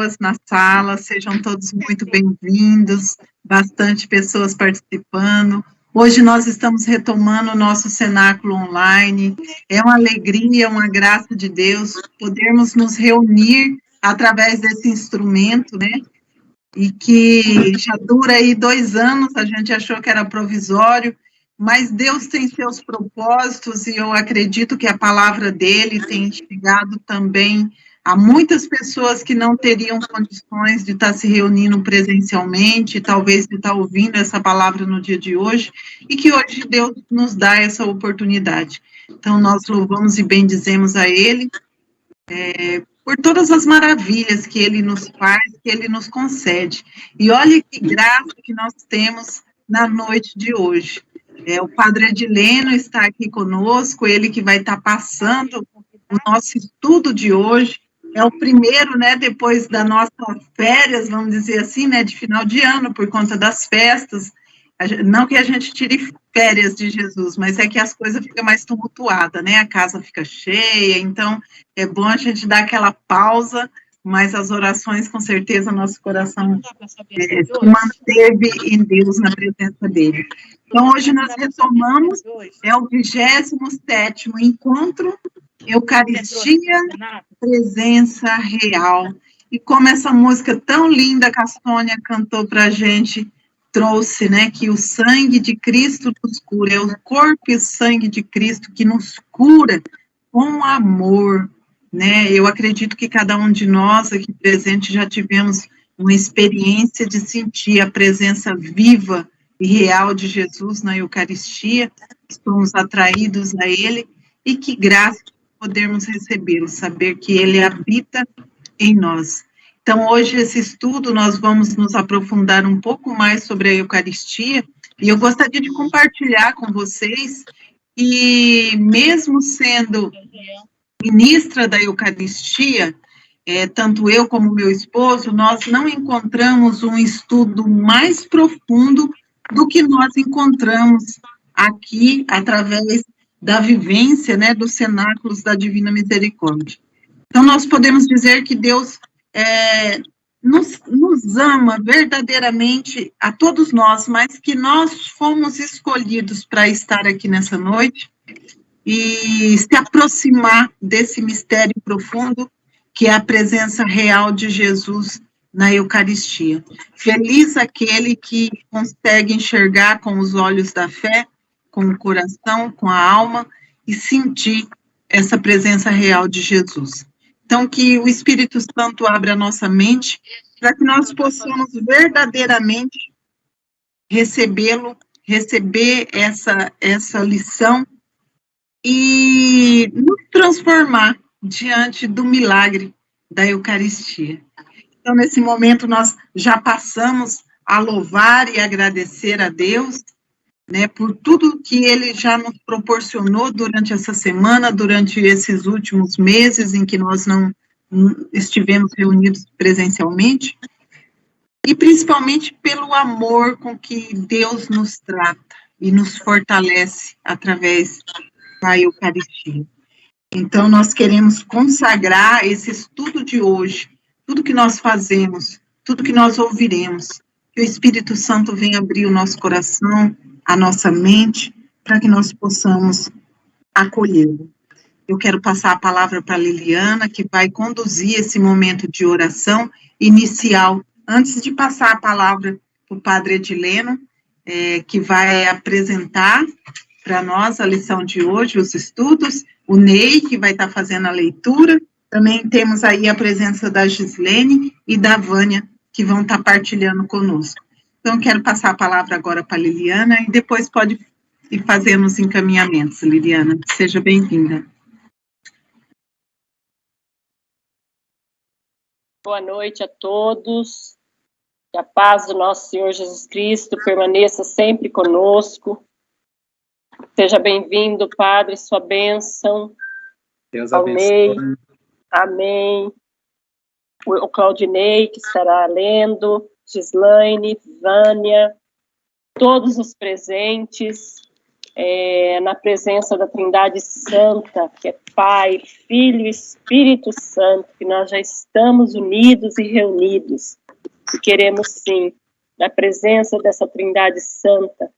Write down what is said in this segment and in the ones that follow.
pessoas na sala, sejam todos muito bem-vindos, bastante pessoas participando. Hoje nós estamos retomando o nosso cenáculo online. É uma alegria, uma graça de Deus podermos nos reunir através desse instrumento, né? E que já dura aí 2 anos, a gente achou que era provisório, mas Deus tem seus propósitos e eu acredito que a palavra dele tem chegado também a muitas pessoas que não teriam condições de estar se reunindo presencialmente, talvez de estar ouvindo essa palavra no dia de hoje, e que hoje Deus nos dá essa oportunidade. Então, nós louvamos e bendizemos a ele, por todas as maravilhas que ele nos faz, que ele nos concede. E olha que graça que nós temos na noite de hoje. O Padre Edileno está aqui conosco, ele que vai estar passando o nosso estudo de hoje. É o primeiro, né, depois da nossa férias, vamos dizer assim, né, de final de ano, por conta das festas. Não que a gente tire férias de Jesus, mas é que as coisas ficam mais tumultuadas, né? A casa fica cheia, então é bom a gente dar aquela pausa, mas as orações, com certeza, nosso coração se manteve em Deus, na presença dele. Então, hoje nós retomamos, é o 27º encontro, Eucaristia, Presença Real. E como essa música tão linda que a Sônia cantou para a gente, trouxe, né, que o sangue de Cristo nos cura, é o corpo e o sangue de Cristo que nos cura com amor, né? Eu acredito que cada um de nós aqui presente já tivemos uma experiência de sentir a presença viva e real de Jesus na Eucaristia, somos atraídos a Ele, e que graça podermos recebê-lo, saber que Ele habita em nós. Então, hoje, esse estudo, nós vamos nos aprofundar um pouco mais sobre a Eucaristia, e eu gostaria de compartilhar com vocês, e mesmo sendo ministra da Eucaristia, tanto eu como meu esposo, nós não encontramos um estudo mais profundo do que nós encontramos aqui, através da vivência, né, dos cenáculos da Divina Misericórdia. Então, nós podemos dizer que Deus nos ama verdadeiramente a todos nós, mas que nós fomos escolhidos para estar aqui nessa noite e se aproximar desse mistério profundo que é a presença real de Jesus na Eucaristia. Feliz aquele que consegue enxergar com os olhos da fé, com o coração, com a alma, e sentir essa presença real de Jesus. Então, que o Espírito Santo abra a nossa mente para que nós possamos verdadeiramente recebê-lo, receber essa lição e nos transformar diante do milagre da Eucaristia. Então, nesse momento, nós já passamos a louvar e agradecer a Deus, né, por tudo que Ele já nos proporcionou durante essa semana, durante esses últimos meses em que nós não estivemos reunidos presencialmente, e principalmente pelo amor com que Deus nos trata e nos fortalece através da Eucaristia. Então, nós queremos consagrar esse estudo de hoje, tudo que nós fazemos, tudo que nós ouviremos, que o Espírito Santo venha abrir o nosso coração, a nossa mente, para que nós possamos acolhê-lo. Eu quero passar a palavra para a Liliana, que vai conduzir esse momento de oração inicial, antes de passar a palavra para o Padre Edileno, que vai apresentar para nós a lição de hoje, os estudos, o Ney, que vai estar fazendo a leitura, também temos aí a presença da Gislene e da Vânia, que vão estar partilhando conosco. Então, quero passar a palavra agora para a Liliana, e depois pode ir fazendo os encaminhamentos, Liliana. Seja bem-vinda. Boa noite a todos, que a paz do nosso Senhor Jesus Cristo permaneça sempre conosco. Seja bem-vindo, Padre, sua bênção. Deus abençoe. Amém. O Claudinei, que estará lendo, Gislaine, Vânia, todos os presentes, na presença da Trindade Santa, que é Pai, Filho e Espírito Santo, que nós já estamos unidos e reunidos, e queremos sim, na presença dessa Trindade Santa,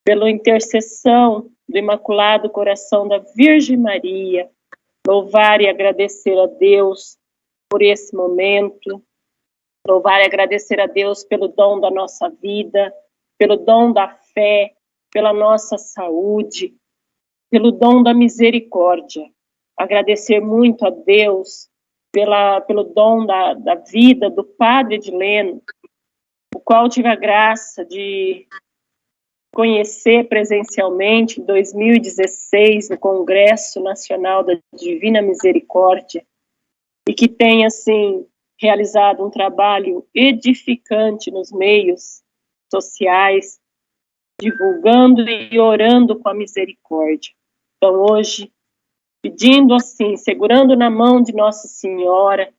pela intercessão do Imaculado Coração da Virgem Maria, louvar e agradecer a Deus por esse momento, louvar e agradecer a Deus pelo dom da nossa vida, pelo dom da fé, pela nossa saúde, pelo dom da misericórdia. Agradecer muito a Deus pelo dom da vida do Padre Edileno, o qual tive a graça de conhecer presencialmente em 2016 no Congresso Nacional da Divina Misericórdia, e que tem, assim, realizado um trabalho edificante nos meios sociais, divulgando e orando com a misericórdia. Então, hoje, pedindo assim, segurando na mão de Nossa Senhora,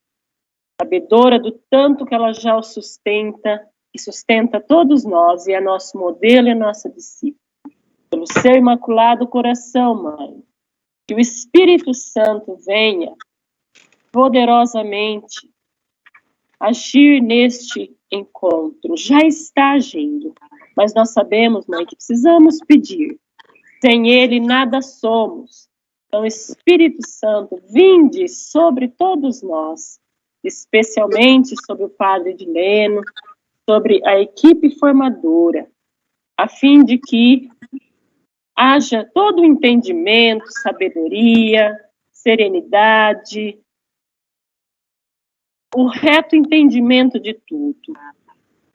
sabedora do tanto que ela já o sustenta, e sustenta todos nós, e é nosso modelo e a nossa discípula. Pelo seu Imaculado Coração, Mãe, que o Espírito Santo venha poderosamente agir neste encontro. Já está agindo, mas nós sabemos, Mãe, que precisamos pedir. Sem ele, nada somos. Então, Espírito Santo, vinde sobre todos nós, especialmente sobre o Padre Edileno, sobre a equipe formadora, a fim de que haja todo o entendimento, sabedoria, serenidade, o reto entendimento de tudo,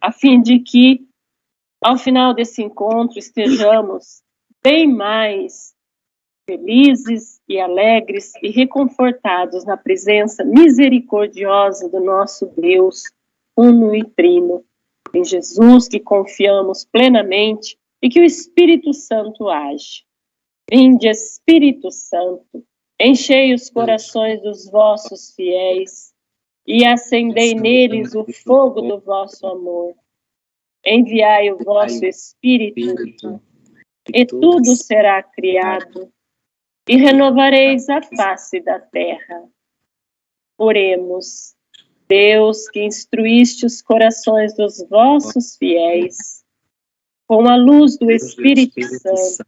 a fim de que, ao final desse encontro, estejamos bem mais felizes e alegres e reconfortados na presença misericordiosa do nosso Deus, uno e trino, em Jesus que confiamos plenamente e que o Espírito Santo age. Vinde, Espírito Santo, enchei os corações dos vossos fiéis e acendei neles o fogo do vosso amor. Enviai o vosso Espírito, e tudo será criado, e renovareis a face da terra. Oremos. Deus, que instruíste os corações dos vossos fiéis, com a luz do Espírito Santo,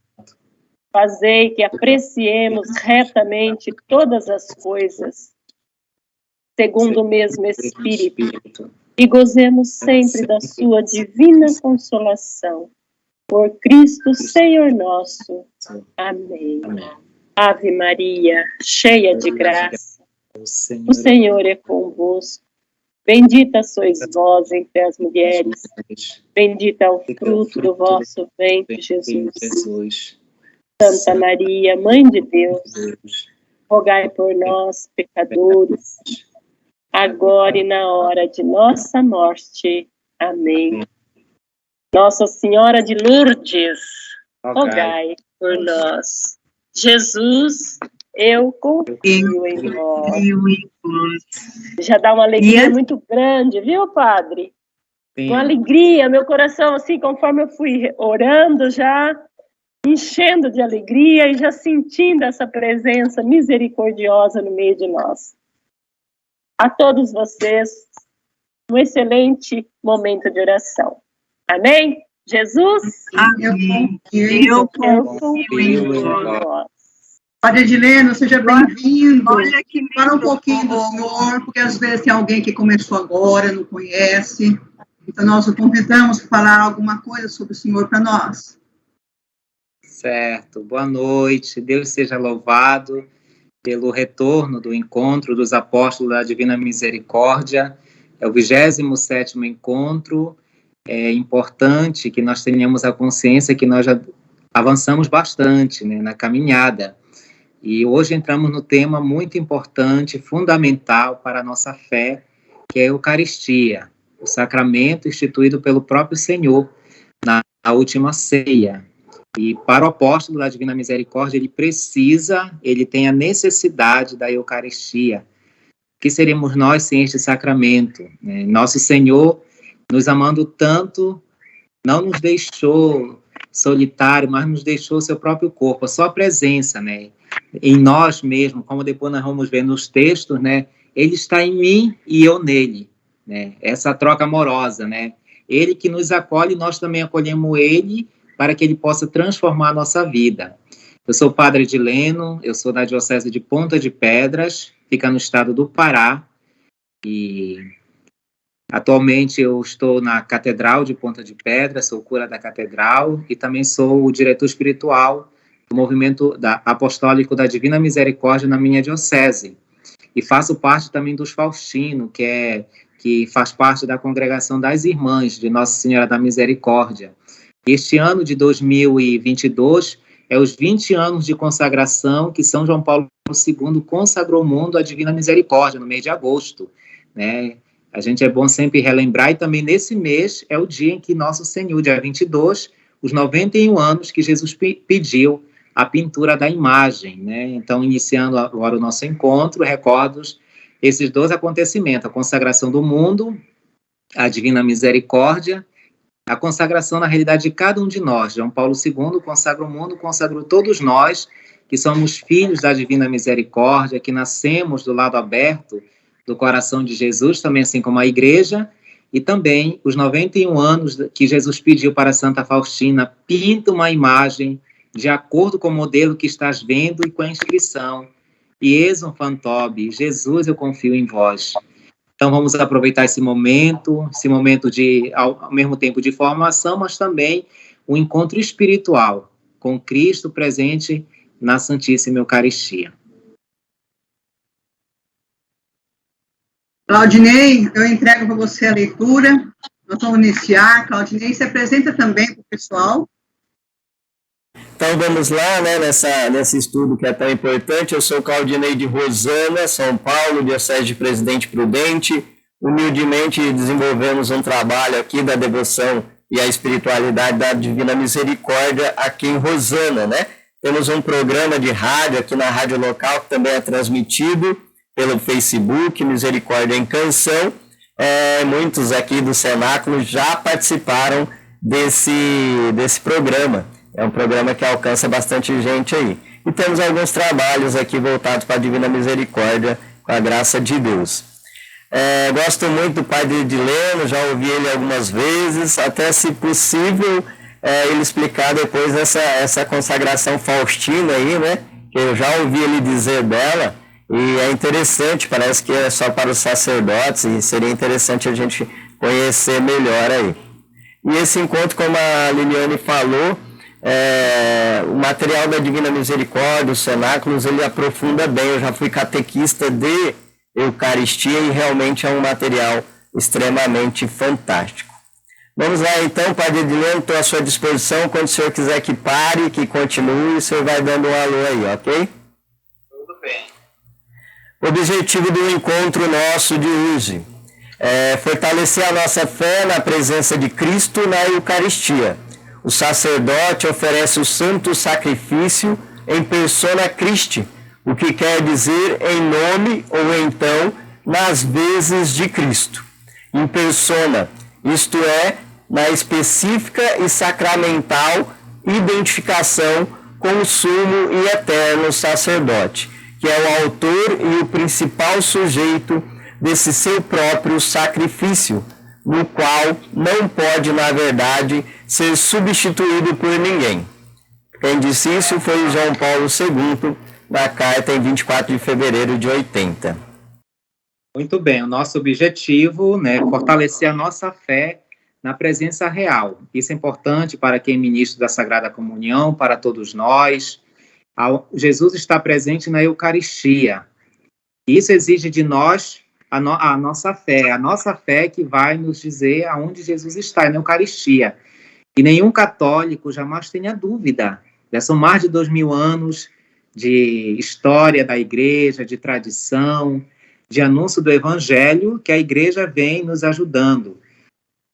fazei que apreciemos retamente todas as coisas, segundo o mesmo Espírito, e gozemos sempre da sua divina consolação. Por Cristo, Senhor nosso. Amém. Ave Maria, cheia de graça, o Senhor é convosco. Bendita sois vós entre as mulheres, bendito é o fruto do vosso ventre, Jesus. Santa Maria, Mãe de Deus, rogai por nós, pecadores, agora e na hora de nossa morte. Amém. Nossa Senhora de Lourdes, rogai por nós. Jesus, eu confio em vós. Já dá uma alegria muito grande, viu, Padre? Sim. Uma alegria, meu coração, assim, conforme eu fui orando, já enchendo de alegria e já sentindo essa presença misericordiosa no meio de nós. A todos vocês, um excelente momento de oração. Amém? Jesus? Amém. Eu confio em vós. Padre Edileno, seja bem-vindo. Fala um pouquinho do senhor, porque às vezes tem alguém que começou agora, não conhece. Então, nós o convidamos para falar alguma coisa sobre o senhor para nós. Certo. Boa noite. Deus seja louvado pelo retorno do encontro dos apóstolos da Divina Misericórdia. É o 27º encontro. É importante que nós tenhamos a consciência que nós já avançamos bastante, né, na caminhada. E hoje entramos no tema muito importante, fundamental para a nossa fé, que é a Eucaristia, o sacramento instituído pelo próprio Senhor na última ceia. E para o apóstolo da Divina Misericórdia, ele tem a necessidade da Eucaristia. O que seríamos nós sem este sacramento? Nosso Senhor, nos amando tanto, não nos deixou solitário, mas nos deixou o seu próprio corpo, a sua presença, né? Em nós mesmos, como depois nós vamos ver nos textos, né? Ele está em mim e eu nele, né? Essa troca amorosa, né? Ele que nos acolhe, nós também acolhemos ele para que ele possa transformar a nossa vida. Eu sou padre Edileno, eu sou da Diocese de Ponta de Pedras, fica no estado do Pará, e atualmente eu estou na Catedral de Ponta de Pedras, sou cura da Catedral, e também sou o diretor espiritual do movimento apostólico da Divina Misericórdia na minha diocese. E faço parte também dos Faustino, que faz parte da congregação das Irmãs de Nossa Senhora da Misericórdia. Este ano de 2022 é os 20 anos de consagração que São João Paulo II consagrou o mundo à Divina Misericórdia, no mês de agosto, né? A gente é bom sempre relembrar, e também nesse mês é o dia em que Nosso Senhor, dia 22, os 91 anos que Jesus pediu a pintura da imagem, né? Então, iniciando agora o nosso encontro, recordo esses dois acontecimentos, a consagração do mundo, a Divina Misericórdia, a consagração na realidade de cada um de nós. João Paulo II consagra o mundo, consagrou todos nós, que somos filhos da Divina Misericórdia, que nascemos do lado aberto do coração de Jesus, também assim como a Igreja, e também os 91 anos que Jesus pediu para Santa Faustina, pinta uma imagem de acordo com o modelo que estás vendo e com a inscrição, Iesum Fantobi, Jesus, eu confio em vós. Então, vamos aproveitar esse momento de, ao mesmo tempo, de formação, mas também um encontro espiritual com Cristo presente na Santíssima Eucaristia. Claudinei, eu entrego para você a leitura. Nós vamos iniciar. Claudinei, se apresenta também para o pessoal. Então vamos lá, né, nesse estudo que é tão importante. Eu sou Claudinei de Rosana, São Paulo, Diocese de Presidente Prudente. Humildemente desenvolvemos um trabalho aqui da devoção e a espiritualidade da Divina Misericórdia aqui em Rosana, né? Temos um programa de rádio aqui na rádio local que também é transmitido pelo Facebook, Misericórdia em Canção. Muitos aqui do Cenáculo já participaram desse programa. É um programa que alcança bastante gente aí. E temos alguns trabalhos aqui voltados para a Divina Misericórdia, com a graça de Deus. Gosto muito do Padre Edileno, já ouvi ele algumas vezes, até se possível ele explicar depois essa consagração faustina aí, né? Que eu já ouvi ele dizer dela, e é interessante, parece que é só para os sacerdotes, e seria interessante a gente conhecer melhor aí. E esse encontro, como a Liliane falou, o material da Divina Misericórdia, os cenáculos, ele aprofunda bem. Eu já fui catequista de Eucaristia e realmente é um material extremamente fantástico. Vamos lá então, Padre Edileno, estou à sua disposição. Quando o senhor quiser que pare, que continue, o senhor vai dando um alô aí, ok? Tudo bem. O objetivo do encontro nosso de hoje é fortalecer a nossa fé na presença de Cristo na Eucaristia. O sacerdote oferece o santo sacrifício em persona Christi, o que quer dizer em nome ou então nas vezes de Cristo. Em persona, isto é, na específica e sacramental identificação com o sumo e eterno sacerdote, que é o autor e o principal sujeito desse seu próprio sacrifício, no qual não pode, na verdade, ser substituído por ninguém. Quem disse isso foi João Paulo II, na carta em 24 de fevereiro de 80. Muito bem, o nosso objetivo, né, é fortalecer a nossa fé na presença real. Isso é importante para quem é ministro da Sagrada Comunhão, para todos nós. Jesus está presente na Eucaristia. Isso exige de nós a nossa fé que vai nos dizer aonde Jesus está, na Eucaristia. E nenhum católico jamais tenha dúvida. Já são mais de 2000 anos de história da Igreja, de tradição, de anúncio do Evangelho, que a Igreja vem nos ajudando,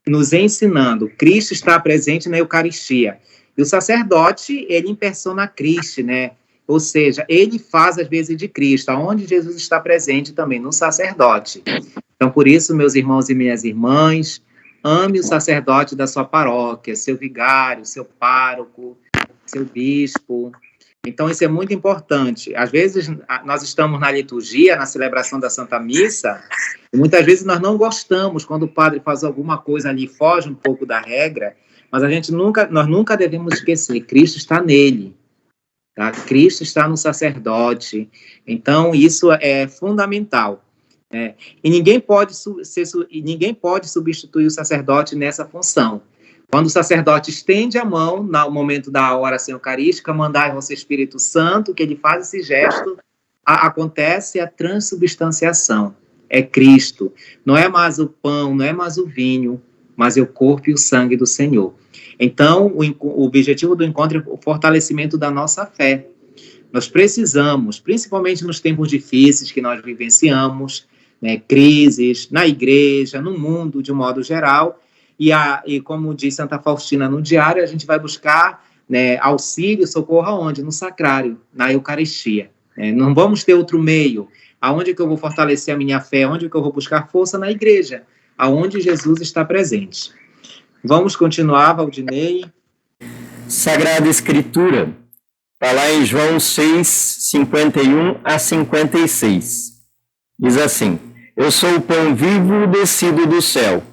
nos ensinando. Cristo está presente na Eucaristia. E o sacerdote, ele impersona Cristo, né? Ou seja, ele faz as vezes de Cristo, aonde Jesus está presente também, no sacerdote. Então, por isso, meus irmãos e minhas irmãs, ame o sacerdote da sua paróquia, seu vigário, seu pároco, seu bispo. Então, isso é muito importante. Às vezes, nós estamos na liturgia, na celebração da Santa Missa, e muitas vezes nós não gostamos quando o padre faz alguma coisa ali, foge um pouco da regra, mas nós nunca devemos esquecer, Cristo está nele, tá? Cristo está no sacerdote. Então, isso é fundamental. E ninguém pode substituir o sacerdote nessa função. Quando o sacerdote estende a mão, no momento da oração eucarística, mandai vosso Espírito Santo, que ele faz esse gesto, acontece a transubstanciação. É Cristo. Não é mais o pão, não é mais o vinho, mas é o corpo e o sangue do Senhor. Então, o objetivo do encontro é o fortalecimento da nossa fé. Nós precisamos, principalmente nos tempos difíceis que nós vivenciamos, né, crises na igreja, no mundo, de um modo geral, e como diz Santa Faustina no diário, a gente vai buscar, né, auxílio, socorro aonde? No sacrário, na Eucaristia. Não vamos ter outro meio. Aonde que eu vou fortalecer a minha fé? Aonde que eu vou buscar força? Na igreja, aonde Jesus está presente. Vamos continuar, Valdinei. Sagrada Escritura, está lá em João 6, 51 a 56. Diz assim: eu sou o pão vivo descido do céu.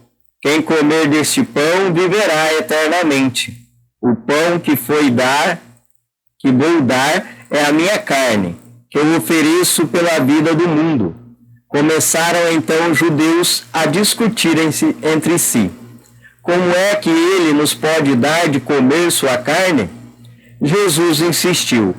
Quem comer deste pão viverá eternamente. O pão que vou dar, é a minha carne, que eu ofereço pela vida do mundo. Começaram então os judeus a discutir entre si. Como é que ele nos pode dar de comer sua carne? Jesus insistiu: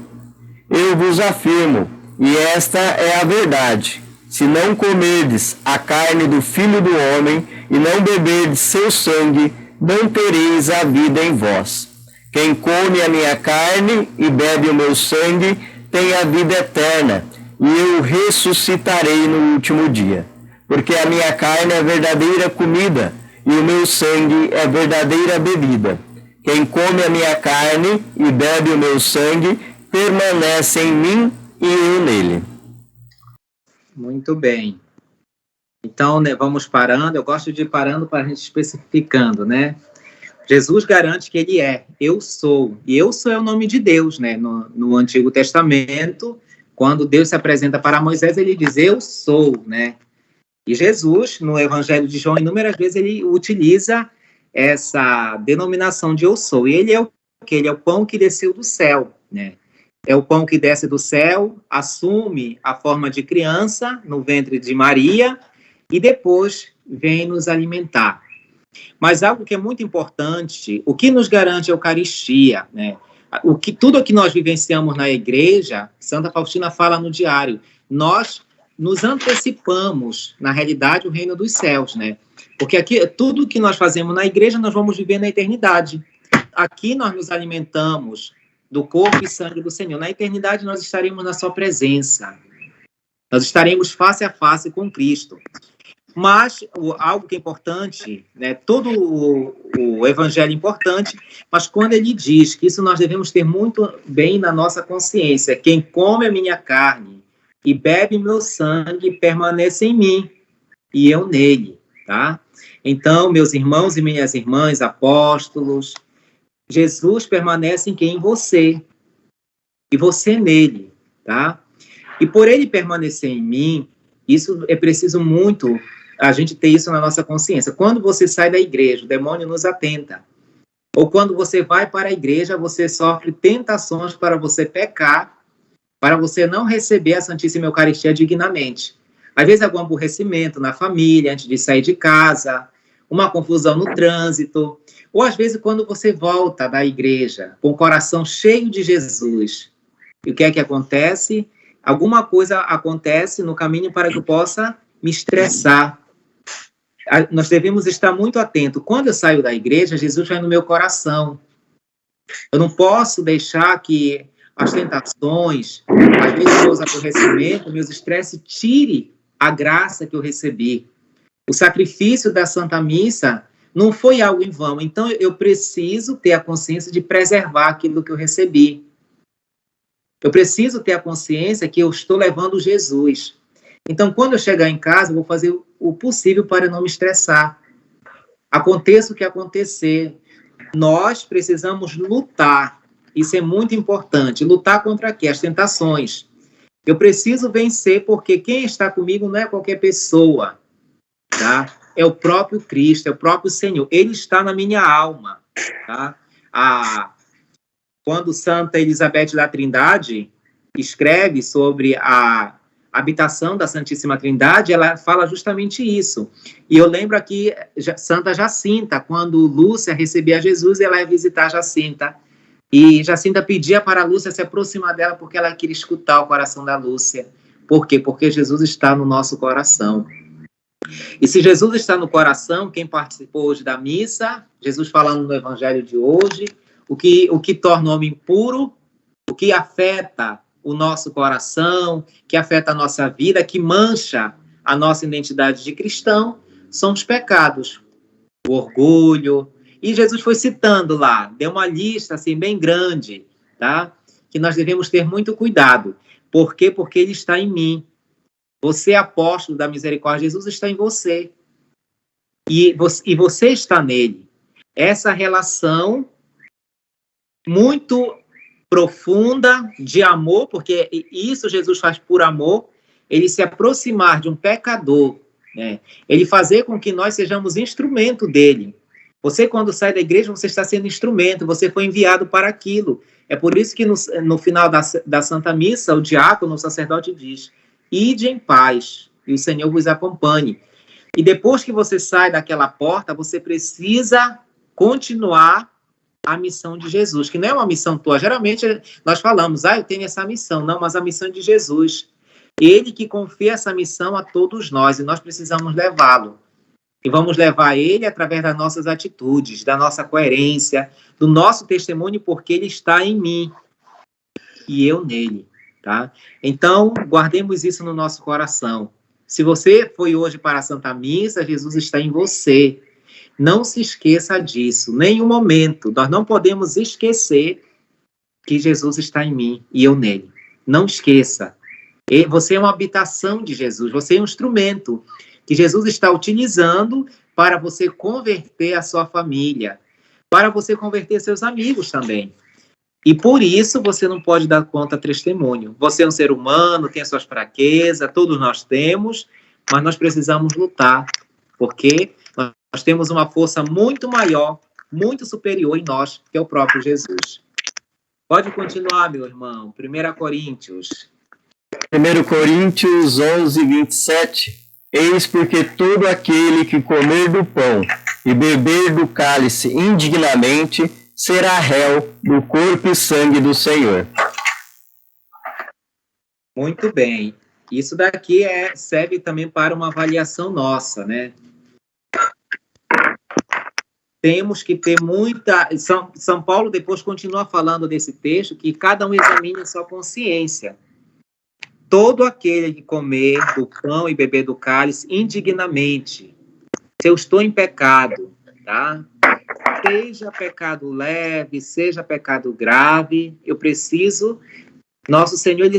eu vos afirmo, e esta é a verdade, se não comerdes a carne do Filho do Homem e não beberdes seu sangue, não tereis a vida em vós. Quem come a minha carne e bebe o meu sangue tem a vida eterna, e eu ressuscitarei no último dia. Porque a minha carne é verdadeira comida, e o meu sangue é verdadeira bebida. Quem come a minha carne e bebe o meu sangue permanece em mim e eu nele. Muito bem. Então, né, vamos parando. Eu gosto de ir parando para a gente especificando, né? Jesus garante que ele é, eu sou. E eu sou é o nome de Deus, né? No Antigo Testamento, quando Deus se apresenta para Moisés, ele diz, eu sou, né? E Jesus, no Evangelho de João, inúmeras vezes ele utiliza essa denominação de eu sou. E ele é o que? Ele é o pão que desceu do céu, né? É o pão que desce do céu, assume a forma de criança no ventre de Maria e depois vem nos alimentar. Mas algo que é muito importante, o que nos garante a Eucaristia, né? Tudo o que nós vivenciamos na igreja, Santa Faustina fala no diário, nós nos antecipamos, na realidade, o reino dos céus, né? Porque aqui, tudo que nós fazemos na igreja, nós vamos viver na eternidade. Aqui nós nos alimentamos do corpo e sangue do Senhor. Na eternidade nós estaremos na sua presença. Nós estaremos face a face com Cristo. Mas algo que é importante, né, todo o evangelho é importante, mas quando ele diz que isso nós devemos ter muito bem na nossa consciência, quem come a minha carne e bebe meu sangue permanece em mim e eu nele, tá? Então, meus irmãos e minhas irmãs, apóstolos, Jesus permanece em quem? Em você. E você nele, tá? E por ele permanecer em mim, isso é preciso muito a gente ter isso na nossa consciência. Quando você sai da igreja, o demônio nos atenta. Ou quando você vai para a igreja, você sofre tentações para você pecar, para você não receber a Santíssima Eucaristia dignamente. Às vezes algum aborrecimento na família, antes de sair de casa, uma confusão no trânsito, ou às vezes quando você volta da igreja com o coração cheio de Jesus. E o que é que acontece? Alguma coisa acontece no caminho para que eu possa me estressar. Nós devemos estar muito atentos. Quando eu saio da igreja, Jesus vai no meu coração. Eu não posso deixar que as tentações, às vezes meus aborrecimentos, meus estresses, tire a graça que eu recebi. O sacrifício da Santa Missa não foi algo em vão. Então, eu preciso ter a consciência de preservar aquilo que eu recebi. Eu preciso ter a consciência que eu estou levando Jesus. Então, quando eu chegar em casa, eu vou fazer o possível para não me estressar. Aconteça o que acontecer, nós precisamos lutar. Isso é muito importante. Lutar contra quê? As tentações. Eu preciso vencer, porque quem está comigo não é qualquer pessoa, tá? É o próprio Cristo, é o próprio Senhor. Ele está na minha alma, tá? Quando Santa Elizabeth da Trindade escreve sobre a habitação da Santíssima Trindade, ela fala justamente isso. E eu lembro aqui, Santa Jacinta, quando Lúcia recebia Jesus, ela ia visitar Jacinta. E Jacinta pedia para a Lúcia se aproximar dela, porque ela queria escutar o coração da Lúcia. Por quê? Porque Jesus está no nosso coração. E se Jesus está no coração, quem participou hoje da missa, Jesus falando no Evangelho de hoje, o que torna o homem puro, o que afeta o nosso coração, que afeta a nossa vida, que mancha a nossa identidade de cristão, são os pecados, o orgulho. E Jesus foi citando lá, deu uma lista assim bem grande, tá? Que nós devemos ter muito cuidado. Por quê? Porque ele está em mim. Você é apóstolo da misericórdia, Jesus está em você. E você está nele. Essa relação muito profunda de amor, porque isso Jesus faz por amor, ele se aproximar de um pecador, né? Ele fazer com que nós sejamos instrumento dele. Você, quando sai da igreja, você está sendo instrumento, você foi enviado para aquilo. É por isso que no final da Santa Missa, o diácono, o sacerdote diz: ide em paz, e o Senhor vos acompanhe. E depois que você sai daquela porta, você precisa continuar a missão de Jesus, que não é uma missão tua. Geralmente nós falamos, eu tenho essa missão. Não, mas a missão de Jesus. Ele que confia essa missão a todos nós, e nós precisamos levá-lo. E vamos levar ele através das nossas atitudes, da nossa coerência, do nosso testemunho, porque ele está em mim e eu nele, tá? Então, guardemos isso no nosso coração. Se você foi hoje para a Santa Missa, Jesus está em você. Não se esqueça disso, nenhum momento. Nós não podemos esquecer que Jesus está em mim e eu nele. Não esqueça. Você é uma habitação de Jesus, você é um instrumento que Jesus está utilizando para você converter a sua família, para você converter seus amigos também. E por isso você não pode dar conta testemunho. Você é um ser humano, tem as suas fraquezas, todos nós temos, mas nós precisamos lutar, porque nós temos uma força muito maior, muito superior em nós, que é o próprio Jesus. Pode continuar, meu irmão. 1 Coríntios. 1 Coríntios 11, 27. Eis porque todo aquele que comer do pão e beber do cálice indignamente será réu do corpo e sangue do Senhor. Muito bem. Isso daqui serve também para uma avaliação nossa, né? Temos que ter muita... São Paulo depois continua falando desse texto, que cada um examine a sua consciência. Todo aquele que comer do pão e beber do cálice indignamente, se eu estou em pecado, tá? Seja pecado leve, seja pecado grave, eu preciso... Nosso Senhor,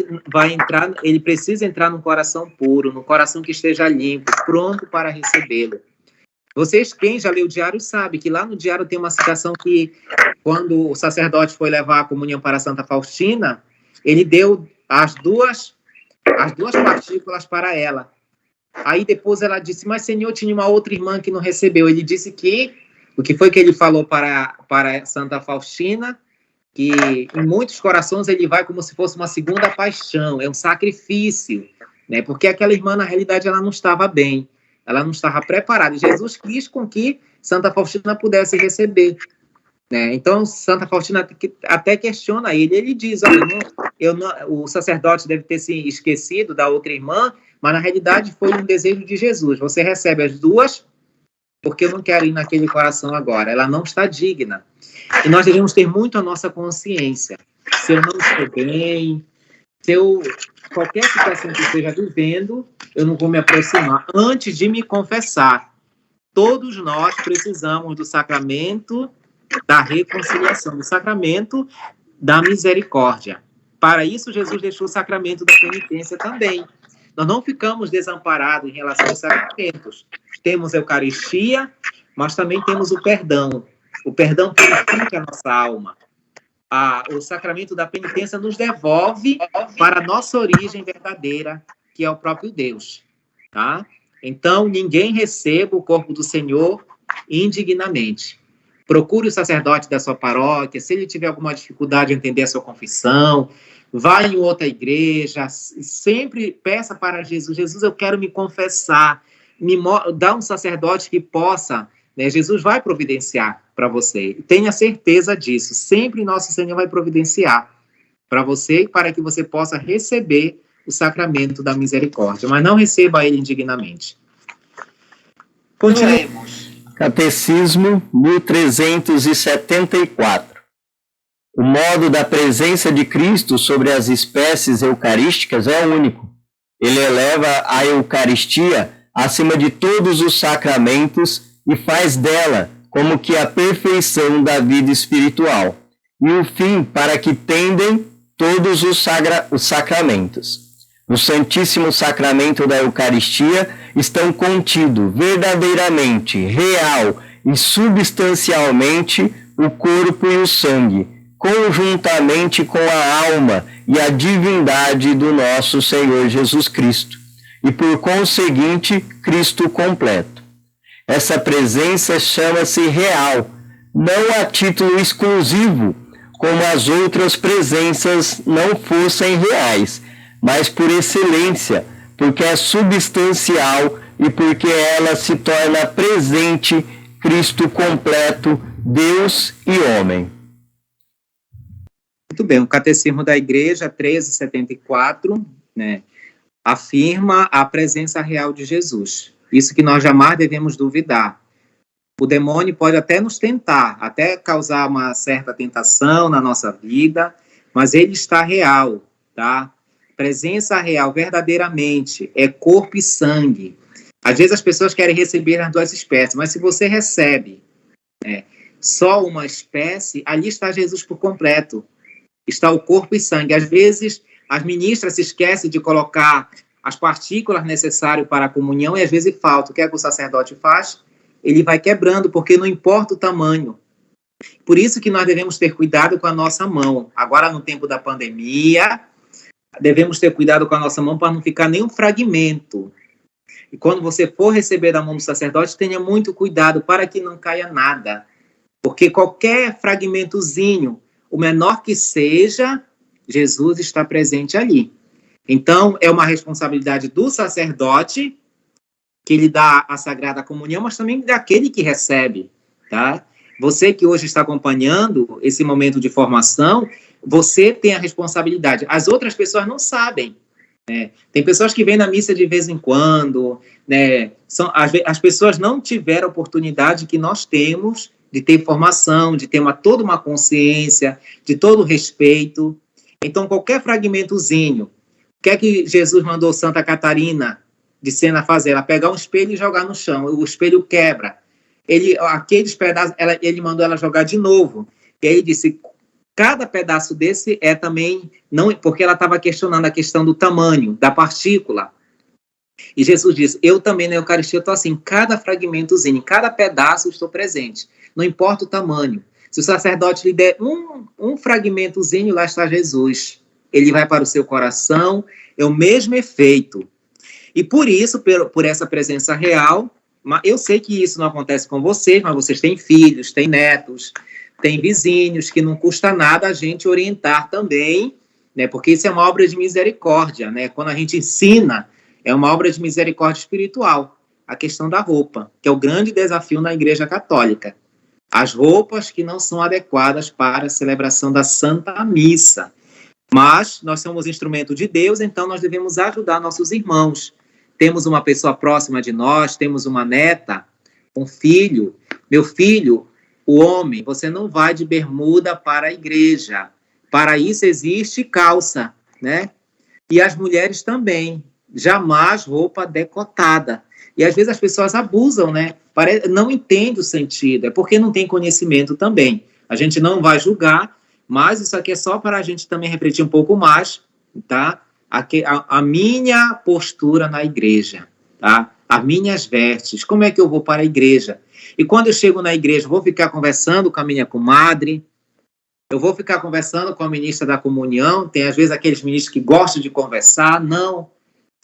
ele precisa entrar num coração puro, num coração que esteja limpo, pronto para recebê-lo. Vocês, quem já leu o diário, sabe que lá no diário tem uma citação que, quando o sacerdote foi levar a comunhão para Santa Faustina, ele deu as duas partículas para ela. Aí depois ela disse, mas Senhor, tinha uma outra irmã que não recebeu. Ele disse que, o que foi que ele falou para Santa Faustina? Que em muitos corações ele vai como se fosse uma segunda paixão, é um sacrifício, né? Porque aquela irmã, na realidade, ela não estava bem, ela não estava preparada. E Jesus quis com que Santa Faustina pudesse receber, né? Então, Santa Faustina até questiona ele diz, olha, o sacerdote deve ter se esquecido da outra irmã, mas na realidade foi um desejo de Jesus. Você recebe as duas, porque eu não quero ir naquele coração agora, ela não está digna. E nós devemos ter muito a nossa consciência. Se eu não estou bem, qualquer situação que eu esteja vivendo, eu não vou me aproximar antes de me confessar. Todos nós precisamos do sacramento da reconciliação, do sacramento da misericórdia. Para isso, Jesus deixou o sacramento da penitência também. Nós não ficamos desamparados em relação aos sacramentos. Temos a Eucaristia, mas também temos o perdão. O perdão purifica a nossa alma. O sacramento da penitência nos devolve para a nossa origem verdadeira, que é o próprio Deus, tá? Então, ninguém receba o corpo do Senhor indignamente. Procure o sacerdote da sua paróquia, se ele tiver alguma dificuldade em entender a sua confissão, vá em outra igreja, sempre peça para Jesus, Jesus, eu quero me confessar, dá um sacerdote que possa, né? Jesus vai providenciar para você, tenha certeza disso, sempre Nosso Senhor vai providenciar para você e para que você possa receber o sacramento da misericórdia, mas não receba ele indignamente. Continuemos. Catecismo 1374. O modo da presença de Cristo sobre as espécies eucarísticas é único. Ele eleva a Eucaristia acima de todos os sacramentos e faz dela como que a perfeição da vida espiritual e o fim para que tendem todos os sacramentos. No Santíssimo Sacramento da Eucaristia estão contidos verdadeiramente, real e substancialmente o corpo e o sangue, conjuntamente com a alma e a divindade do nosso Senhor Jesus Cristo, e por conseguinte, Cristo completo. Essa presença chama-se real, não a título exclusivo, como as outras presenças não fossem reais, mas por excelência, porque é substancial e porque ela se torna presente, Cristo completo, Deus e homem. Muito bem, o Catecismo da Igreja 1374, né, afirma a presença real de Jesus. Isso que nós jamais devemos duvidar. O demônio pode até nos tentar, até causar uma certa tentação na nossa vida, mas ele está real, tá? Presença real, verdadeiramente, é corpo e sangue. Às vezes as pessoas querem receber as duas espécies, mas se você recebe só uma espécie, ali está Jesus por completo. Está o corpo e sangue. Às vezes as ministras se esquecem de colocar as partículas necessárias para a comunhão e às vezes falta. O que é que o sacerdote faz? Ele vai quebrando, porque não importa o tamanho. Por isso que nós devemos ter cuidado com a nossa mão. Agora, no tempo da pandemia, devemos ter cuidado com a nossa mão para não ficar nenhum fragmento. E quando você for receber da mão do sacerdote, tenha muito cuidado para que não caia nada. Porque qualquer fragmentozinho, o menor que seja, Jesus está presente ali. Então, é uma responsabilidade do sacerdote, que ele dá a Sagrada Comunhão, mas também daquele que recebe, tá? Você que hoje está acompanhando esse momento de formação, você tem a responsabilidade. As outras pessoas não sabem, né? Tem pessoas que vêm na missa de vez em quando, né? As pessoas não tiveram a oportunidade que nós temos de ter formação, de ter toda uma consciência, de todo o respeito. Então, qualquer fragmentozinho, o que é que Jesus mandou Santa Catarina de Sena fazer? Ela pegar um espelho e jogar no chão, o espelho quebra. Aqueles pedaços, ele mandou ela jogar de novo. E aí ele disse, cada pedaço desse é também, não, porque ela estava questionando a questão do tamanho, da partícula. E Jesus disse, eu também na Eucaristia estou assim, cada fragmentozinho, cada pedaço estou presente. Não importa o tamanho. Se o sacerdote lhe der um fragmentozinho, lá está Jesus. Ele vai para o seu coração, é o mesmo efeito. E por isso, por essa presença real, eu sei que isso não acontece com vocês, mas vocês têm filhos, têm netos, têm vizinhos, que não custa nada a gente orientar também, né? Porque isso é uma obra de misericórdia, né? Quando a gente ensina, é uma obra de misericórdia espiritual. A questão da roupa, que é o grande desafio na Igreja Católica. As roupas que não são adequadas para a celebração da Santa Missa. Mas nós somos instrumento de Deus, então nós devemos ajudar nossos irmãos. Temos uma pessoa próxima de nós, temos uma neta, um filho. Meu filho, o homem, você não vai de bermuda para a igreja. Para isso existe calça, né? E as mulheres também. Jamais roupa decotada. E às vezes as pessoas abusam, né? Não entendem o sentido, é porque não tem conhecimento também. A gente não vai julgar, mas isso aqui é só para a gente também refletir um pouco mais, tá? A minha postura na igreja, tá? as minhas vestes. Como é que eu vou para a igreja? E quando eu chego na igreja, vou ficar conversando com a minha comadre, eu vou ficar conversando com a ministra da comunhão, tem às vezes aqueles ministros que gostam de conversar, não.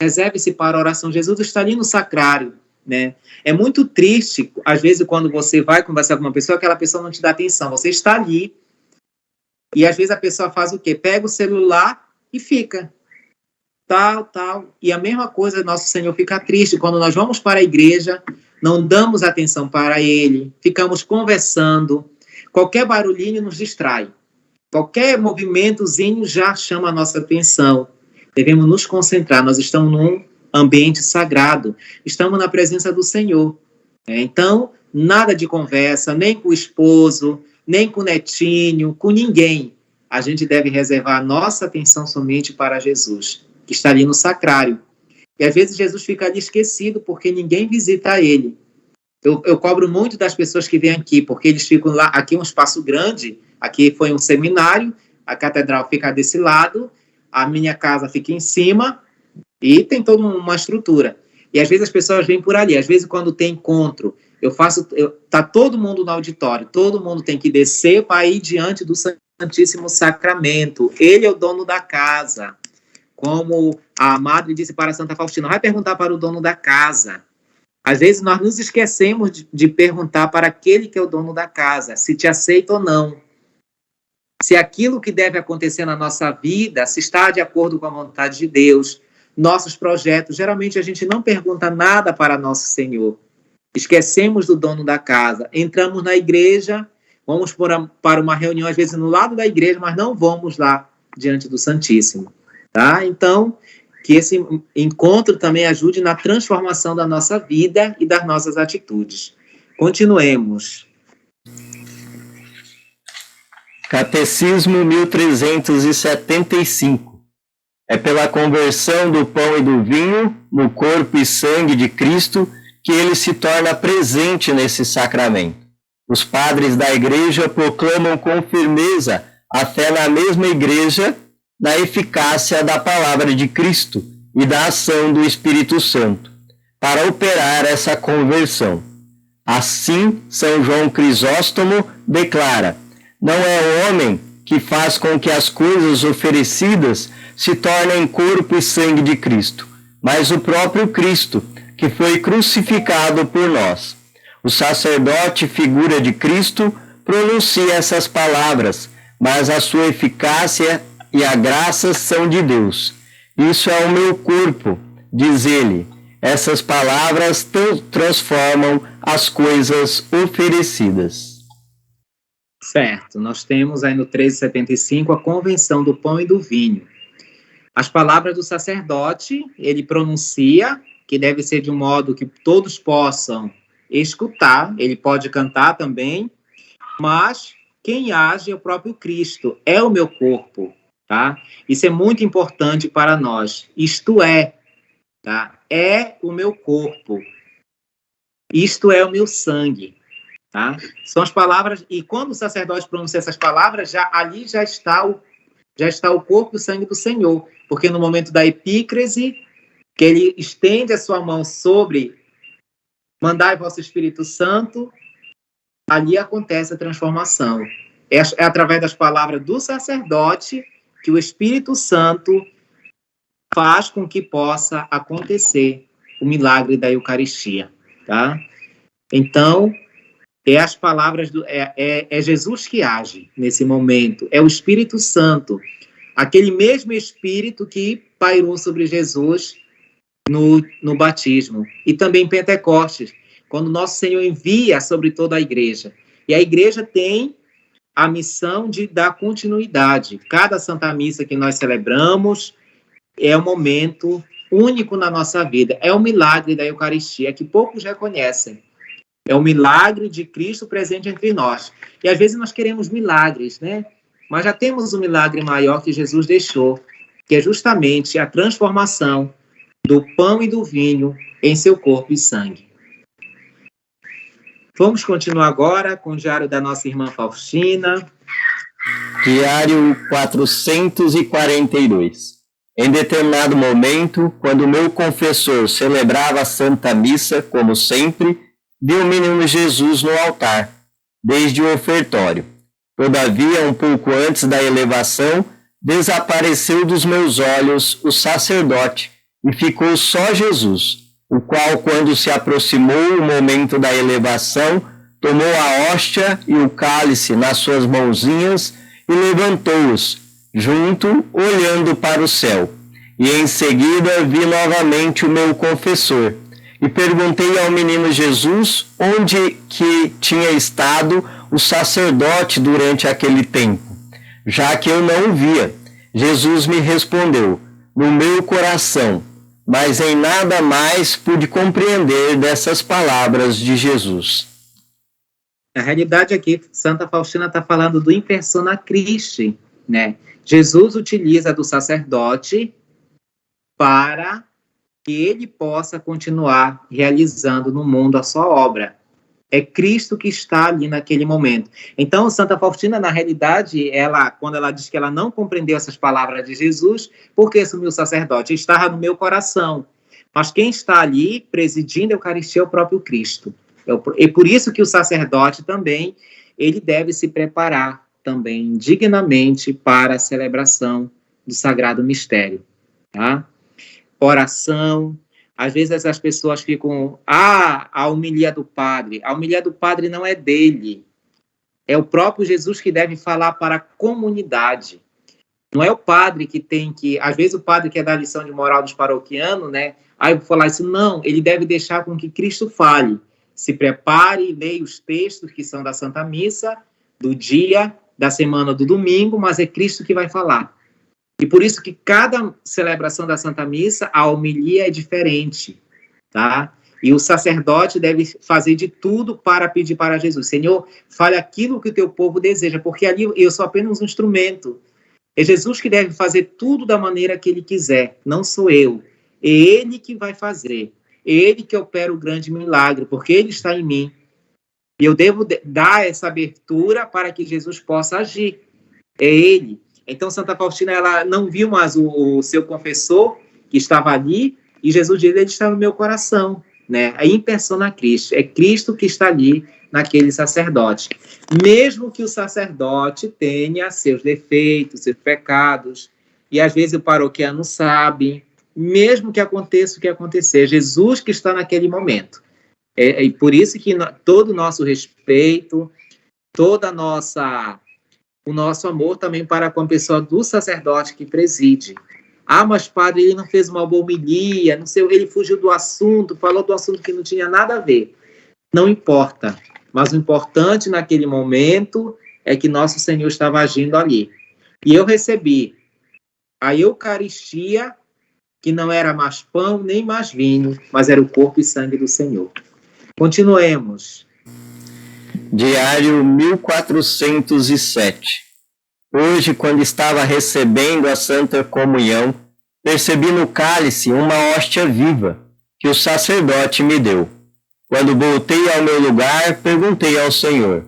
Reserve-se para a oração. Jesus está ali no sacrário, né? É muito triste, às vezes, quando você vai conversar com uma pessoa, aquela pessoa não te dá atenção. Você está ali, e às vezes a pessoa faz o quê? Pega o celular e fica. Tal. E a mesma coisa, nosso Senhor fica triste. Quando nós vamos para a igreja, não damos atenção para Ele, ficamos conversando. Qualquer barulhinho nos distrai. Qualquer movimentozinho já chama a nossa atenção. Devemos nos concentrar. Nós estamos num ambiente sagrado. Estamos na presença do Senhor. Então, nada de conversa, nem com o esposo, nem com o netinho, com ninguém. A gente deve reservar a nossa atenção somente para Jesus, que está ali no sacrário. E às vezes Jesus fica ali esquecido porque ninguém visita ele. Eu cobro muito das pessoas que vêm aqui, porque eles ficam lá, aqui é um espaço grande, aqui foi um seminário, a catedral fica desse lado, a minha casa fica em cima, e tem toda uma estrutura. E às vezes as pessoas vêm por ali, às vezes quando tem encontro, tá todo mundo no auditório, todo mundo tem que descer para ir diante do Santíssimo Sacramento. Ele é o dono da casa. Como a madre disse para Santa Faustina, vai perguntar para o dono da casa. Às vezes nós nos esquecemos de perguntar para aquele que é o dono da casa, se te aceita ou não. Se aquilo que deve acontecer na nossa vida, se está de acordo com a vontade de Deus, nossos projetos, geralmente a gente não pergunta nada para nosso Senhor. Esquecemos do dono da casa, entramos na igreja, vamos para uma reunião, às vezes no lado da igreja, mas não vamos lá diante do Santíssimo. Tá? Então, que esse encontro também ajude na transformação da nossa vida e das nossas atitudes. Continuemos. Catecismo 1375. É pela conversão do pão e do vinho, no corpo e sangue de Cristo, que ele se torna presente nesse sacramento. Os padres da igreja proclamam com firmeza a fé na mesma igreja, da eficácia da palavra de Cristo e da ação do Espírito Santo, para operar essa conversão. Assim, São João Crisóstomo declara: não é o homem que faz com que as coisas oferecidas se tornem corpo e sangue de Cristo, mas o próprio Cristo, que foi crucificado por nós. O sacerdote, figura de Cristo, pronuncia essas palavras, mas a sua eficácia e a graça são de Deus. Isso é o meu corpo, diz ele. Essas palavras transformam as coisas oferecidas. Certo, nós temos aí no 1375 a convenção do pão e do vinho. As palavras do sacerdote, ele pronuncia, que deve ser de um modo que todos possam escutar, ele pode cantar também, mas quem age é o próprio Cristo, é o meu corpo. Tá? Isso é muito importante para nós. Isto é, tá? É o meu corpo. Isto é o meu sangue. Tá? São as palavras, e quando o sacerdote pronuncia essas palavras, ali já está o corpo e o sangue do Senhor. Porque no momento da epícrese, que ele estende a sua mão sobre mandai vosso Espírito Santo, ali acontece a transformação. É através das palavras do sacerdote que o Espírito Santo faz com que possa acontecer o milagre da Eucaristia, tá? Então, as palavras é Jesus que age nesse momento, é o Espírito Santo, aquele mesmo Espírito que pairou sobre Jesus no batismo, e também em Pentecostes, quando nosso Senhor envia sobre toda a igreja. E a igreja tem a missão de dar continuidade. Cada Santa Missa que nós celebramos é um momento único na nossa vida. É o milagre da Eucaristia, que poucos reconhecem. É o milagre de Cristo presente entre nós. E às vezes nós queremos milagres, né? Mas já temos um milagre maior que Jesus deixou, que é justamente a transformação do pão e do vinho em seu corpo e sangue. Vamos continuar agora com o diário da nossa irmã Faustina. Diário 442. Em determinado momento, quando o meu confessor celebrava a Santa Missa, como sempre, vi o menino Jesus no altar, desde o ofertório. Todavia, um pouco antes da elevação, desapareceu dos meus olhos o sacerdote, e ficou só Jesus, o qual, quando se aproximou o momento da elevação, tomou a hóstia e o cálice nas suas mãozinhas e levantou-os, junto, olhando para o céu. E em seguida vi novamente o meu confessor, e perguntei ao menino Jesus onde que tinha estado o sacerdote durante aquele tempo, já que eu não o via. Jesus me respondeu, no meu coração, mas em nada mais pude compreender dessas palavras de Jesus. Na realidade aqui, Santa Faustina está falando do in persona Christi, né? Jesus utiliza do sacerdote para que ele possa continuar realizando no mundo a sua obra. É Cristo que está ali naquele momento. Então, Santa Faustina, na realidade, quando ela diz que ela não compreendeu essas palavras de Jesus, porque assumiu o sacerdote? Estava no meu coração. Mas quem está ali presidindo a Eucaristia é o próprio Cristo. E por isso que o sacerdote também, ele deve se preparar também dignamente para a celebração do Sagrado Mistério. Tá? Oração. Às vezes as pessoas ficam, a homilia do padre. A homilia do padre não é dele. É o próprio Jesus que deve falar para a comunidade. Não é o padre que tem que... Às vezes o padre quer dar lição de moral dos paroquianos, né? Aí eu vou falar isso. Não, ele deve deixar com que Cristo fale. Se prepare, leia os textos que são da Santa Missa, do dia, da semana, do domingo, mas é Cristo que vai falar. E por isso que cada celebração da Santa Missa, a homilia é diferente, tá? E o sacerdote deve fazer de tudo para pedir para Jesus. Senhor, fale aquilo que o teu povo deseja, porque ali eu sou apenas um instrumento. É Jesus que deve fazer tudo da maneira que ele quiser, não sou eu. É ele que vai fazer. É ele que opera o grande milagre, porque ele está em mim. E eu devo dar essa abertura para que Jesus possa agir. É ele. Então, Santa Faustina, ela não viu mais o seu confessor, que estava ali, e Jesus diz, ele está no meu coração, né? É in persona Christi, é Cristo que está ali, naquele sacerdote. Mesmo que o sacerdote tenha seus defeitos, seus pecados, e às vezes o paroquiano sabe, mesmo que aconteça o que acontecer, Jesus que está naquele momento. E por isso que todo o nosso respeito, toda a nossa... o nosso amor também para com a pessoa do sacerdote que preside. Ah, mas padre, ele não fez uma boa homilia, não sei, ele fugiu do assunto, falou do assunto que não tinha nada a ver. Não importa, mas o importante naquele momento é que nosso Senhor estava agindo ali. E eu recebi a Eucaristia, que não era mais pão nem mais vinho, mas era o corpo e sangue do Senhor. Continuemos. Diário 1407. Hoje, quando estava recebendo a Santa Comunhão, percebi no cálice uma hóstia viva, que o sacerdote me deu. Quando voltei ao meu lugar, perguntei ao Senhor,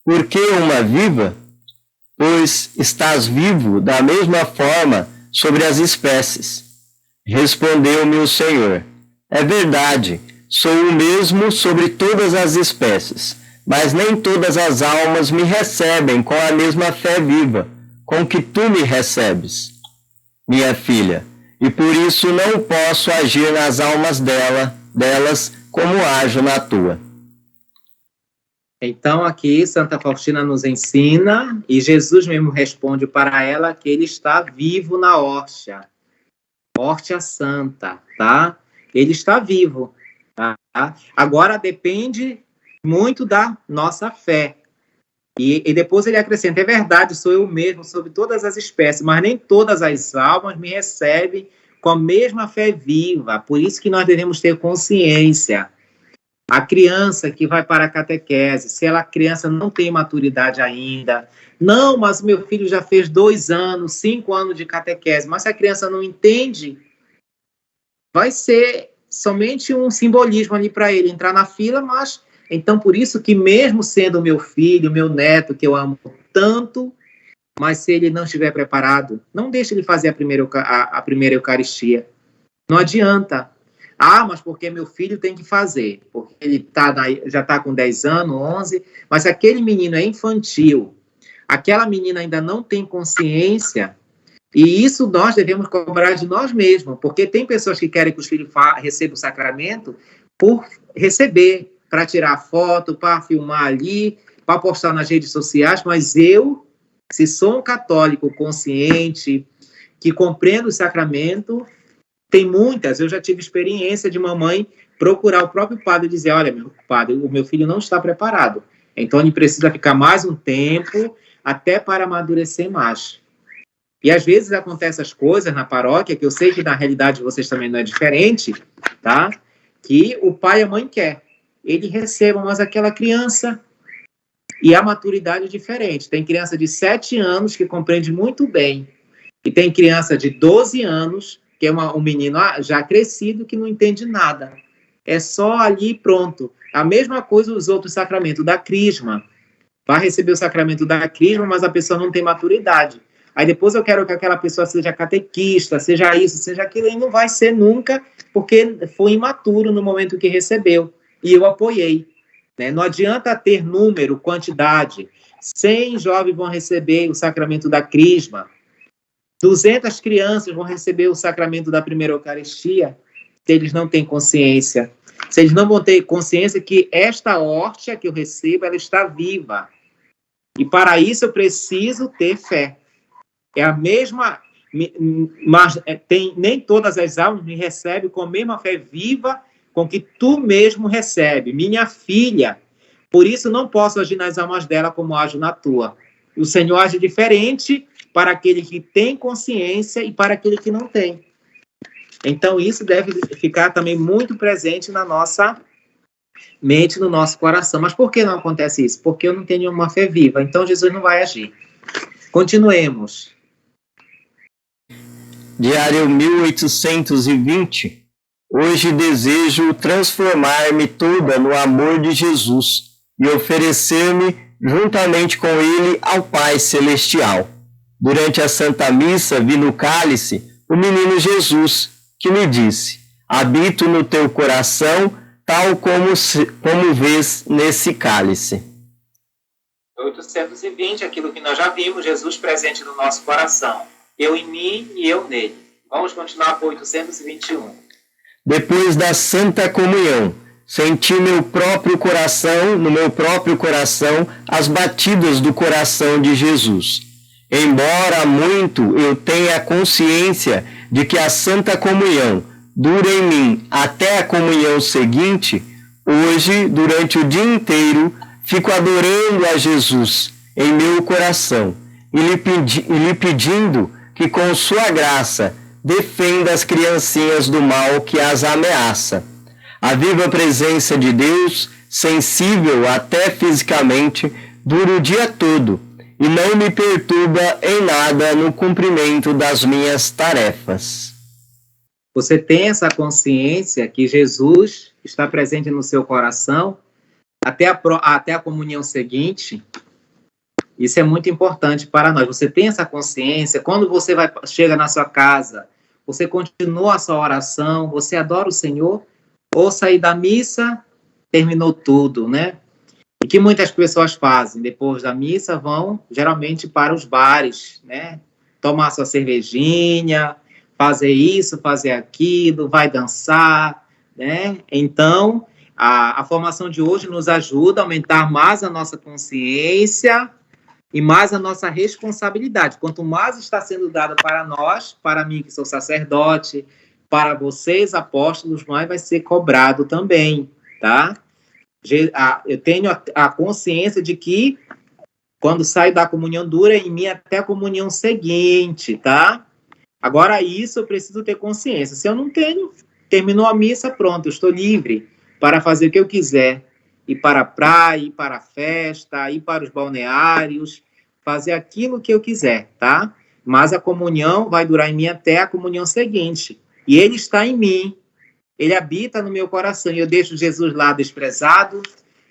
por que uma viva? Pois estás vivo da mesma forma sobre as espécies. Respondeu-me o Senhor, é verdade, sou o mesmo sobre todas as espécies, mas nem todas as almas me recebem com a mesma fé viva, com que tu me recebes, minha filha, e por isso não posso agir nas almas delas como ajo na tua. Então aqui Santa Faustina nos ensina, e Jesus mesmo responde para ela que ele está vivo na hóstia santa, tá? Ele está vivo, tá? Agora depende muito da nossa fé. E depois ele acrescenta, é verdade, sou eu mesmo sobre todas as espécies, mas nem todas as almas me recebem com a mesma fé viva. Por isso que nós devemos ter consciência. A criança que vai para a catequese, se a criança não tem maturidade ainda, não, mas o meu filho já fez 2 anos, 5 anos de catequese, mas se a criança não entende, vai ser somente um simbolismo ali para ele entrar na fila, mas... Então, por isso que mesmo sendo meu filho, meu neto, que eu amo tanto, mas se ele não estiver preparado, não deixe ele fazer a primeira Eucaristia. Não adianta. Ah, mas porque meu filho tem que fazer, porque ele já está com 10 anos, 11, mas se aquele menino é infantil, aquela menina ainda não tem consciência, e isso nós devemos cobrar de nós mesmos, porque tem pessoas que querem que os filhos recebam o sacramento por receber, para tirar foto, para filmar ali, para postar nas redes sociais, mas eu, se sou um católico consciente, que compreendo o sacramento, tem muitas, eu já tive experiência de mamãe procurar o próprio padre e dizer, olha, meu padre, o meu filho não está preparado, então ele precisa ficar mais um tempo até para amadurecer mais. E às vezes acontecem as coisas na paróquia, que eu sei que na realidade de vocês também não é diferente, tá? Que o pai e a mãe quer. Ele receba, mas aquela criança, e a maturidade é diferente. Tem criança de 7 anos que compreende muito bem, e tem criança de 12 anos, que é um menino já crescido, que não entende nada. É só ali pronto. A mesma coisa os outros sacramentos, da crisma. Vai receber o sacramento da crisma, mas a pessoa não tem maturidade. Aí depois eu quero que aquela pessoa seja catequista, seja isso, seja aquilo, e não vai ser nunca, porque foi imaturo no momento que recebeu. E eu apoiei. Né? Não adianta ter número, quantidade. 100 jovens vão receber o sacramento da crisma. 200 crianças vão receber o sacramento da primeira Eucaristia, se eles não têm consciência. Se eles não vão ter consciência que esta hóstia que eu recebo, ela está viva. E para isso eu preciso ter fé. É a mesma, mas nem todas as almas me recebem com a mesma fé viva com que tu mesmo recebe. Minha filha, por isso não posso agir nas almas dela como ajo na tua. O Senhor age diferente para aquele que tem consciência e para aquele que não tem. Então, isso deve ficar também muito presente na nossa mente, no nosso coração. Mas por que não acontece isso? Porque eu não tenho uma fé viva. Então, Jesus não vai agir. Continuemos. Diário 1820. Hoje desejo transformar-me toda no amor de Jesus e oferecer-me juntamente com Ele ao Pai Celestial. Durante a Santa Missa, vi no cálice o menino Jesus, que me disse, habito no teu coração, tal como vês nesse cálice. 820, aquilo que nós já vimos, Jesus presente no nosso coração. Eu em mim e eu nele. Vamos continuar para 821. Depois da Santa Comunhão, senti no meu próprio coração, as batidas do coração de Jesus. Embora muito eu tenha consciência de que a Santa Comunhão dura em mim até a comunhão seguinte, hoje, durante o dia inteiro, fico adorando a Jesus em meu coração e lhe pedindo que com sua graça defenda as criancinhas do mal que as ameaça. A viva presença de Deus, sensível até fisicamente, dura o dia todo e não me perturba em nada no cumprimento das minhas tarefas. Você tem essa consciência que Jesus está presente no seu coração até a comunhão seguinte? Isso é muito importante para nós. Você tem essa consciência, quando você chega na sua casa, você continua a sua oração, você adora o Senhor, ou sair da missa, terminou tudo, né? E que muitas pessoas fazem, depois da missa, vão geralmente para os bares, né? Tomar sua cervejinha, fazer isso, fazer aquilo, vai dançar, né? Então, a formação de hoje nos ajuda a aumentar mais a nossa consciência e mais a nossa responsabilidade. Quanto mais está sendo dado para nós, para mim que sou sacerdote, para vocês, apóstolos, mais vai ser cobrado também, tá? Eu tenho a consciência de que quando saio da comunhão dura em mim até a comunhão seguinte, tá? Agora isso eu preciso ter consciência. Se eu não tenho, terminou a missa, pronto, eu estou livre para fazer o que eu quiser. Ir para a praia, ir para a festa, ir para os balneários, fazer aquilo que eu quiser, tá? Mas a comunhão vai durar em mim até a comunhão seguinte. E ele está em mim, ele habita no meu coração. E eu deixo Jesus lá desprezado,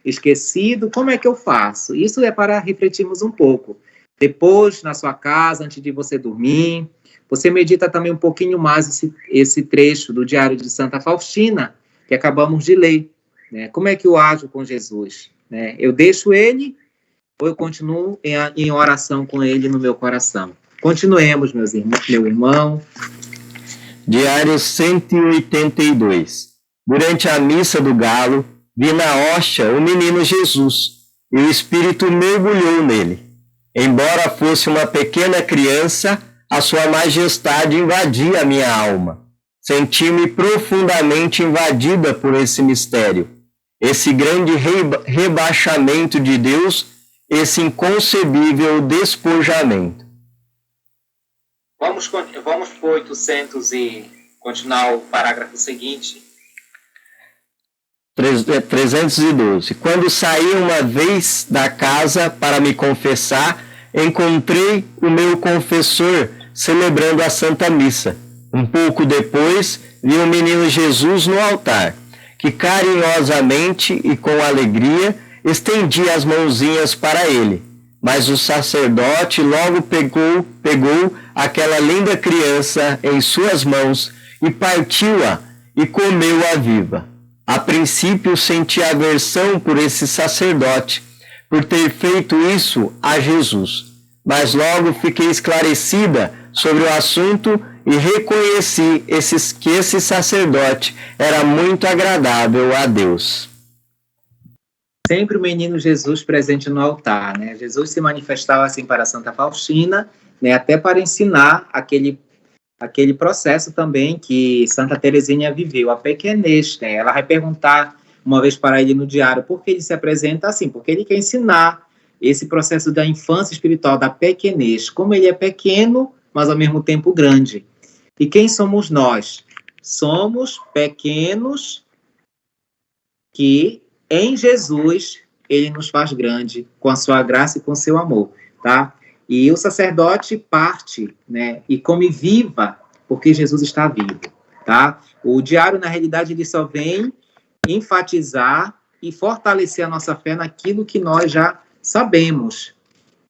esquecido. Como é que eu faço? Isso é para refletirmos um pouco. Depois, na sua casa, antes de você dormir, você medita também um pouquinho mais esse trecho do Diário de Santa Faustina, que acabamos de ler, né? Como é que eu ajo com Jesus? Né? Eu deixo ele ou eu continuo em oração com ele no meu coração? Continuemos, meu irmão. Diário 182. Durante a missa do galo, vi na hóstia o menino Jesus, e o Espírito mergulhou nele. Embora fosse uma pequena criança, a sua majestade invadia a minha alma. Senti-me profundamente invadida por esse mistério, esse grande rebaixamento de Deus, esse inconcebível despojamento. Vamos para o 800 e continuar o parágrafo seguinte. 312. Quando saí uma vez da casa para me confessar, encontrei o meu confessor celebrando a Santa Missa. Um pouco depois, vi o menino Jesus no altar, que carinhosamente e com alegria estendia as mãozinhas para ele. Mas o sacerdote logo pegou aquela linda criança em suas mãos e partiu-a e comeu-a viva. A princípio senti aversão por esse sacerdote, por ter feito isso a Jesus. Mas logo fiquei esclarecida sobre o assunto e reconheci que esse sacerdote era muito agradável a Deus. Sempre o menino Jesus presente no altar, né? Jesus se manifestava assim para Santa Faustina, né? Até para ensinar aquele processo também que Santa Teresinha viveu, a pequenez, né? Ela vai perguntar uma vez para ele no diário por que ele se apresenta assim, porque ele quer ensinar esse processo da infância espiritual, da pequenez, como ele é pequeno, mas ao mesmo tempo grande. E quem somos nós? Somos pequenos que em Jesus ele nos faz grande com a sua graça e com o seu amor, tá? E o sacerdote parte, né, e come viva, porque Jesus está vivo, tá? O diário, na realidade, ele só vem enfatizar e fortalecer a nossa fé naquilo que nós já sabemos,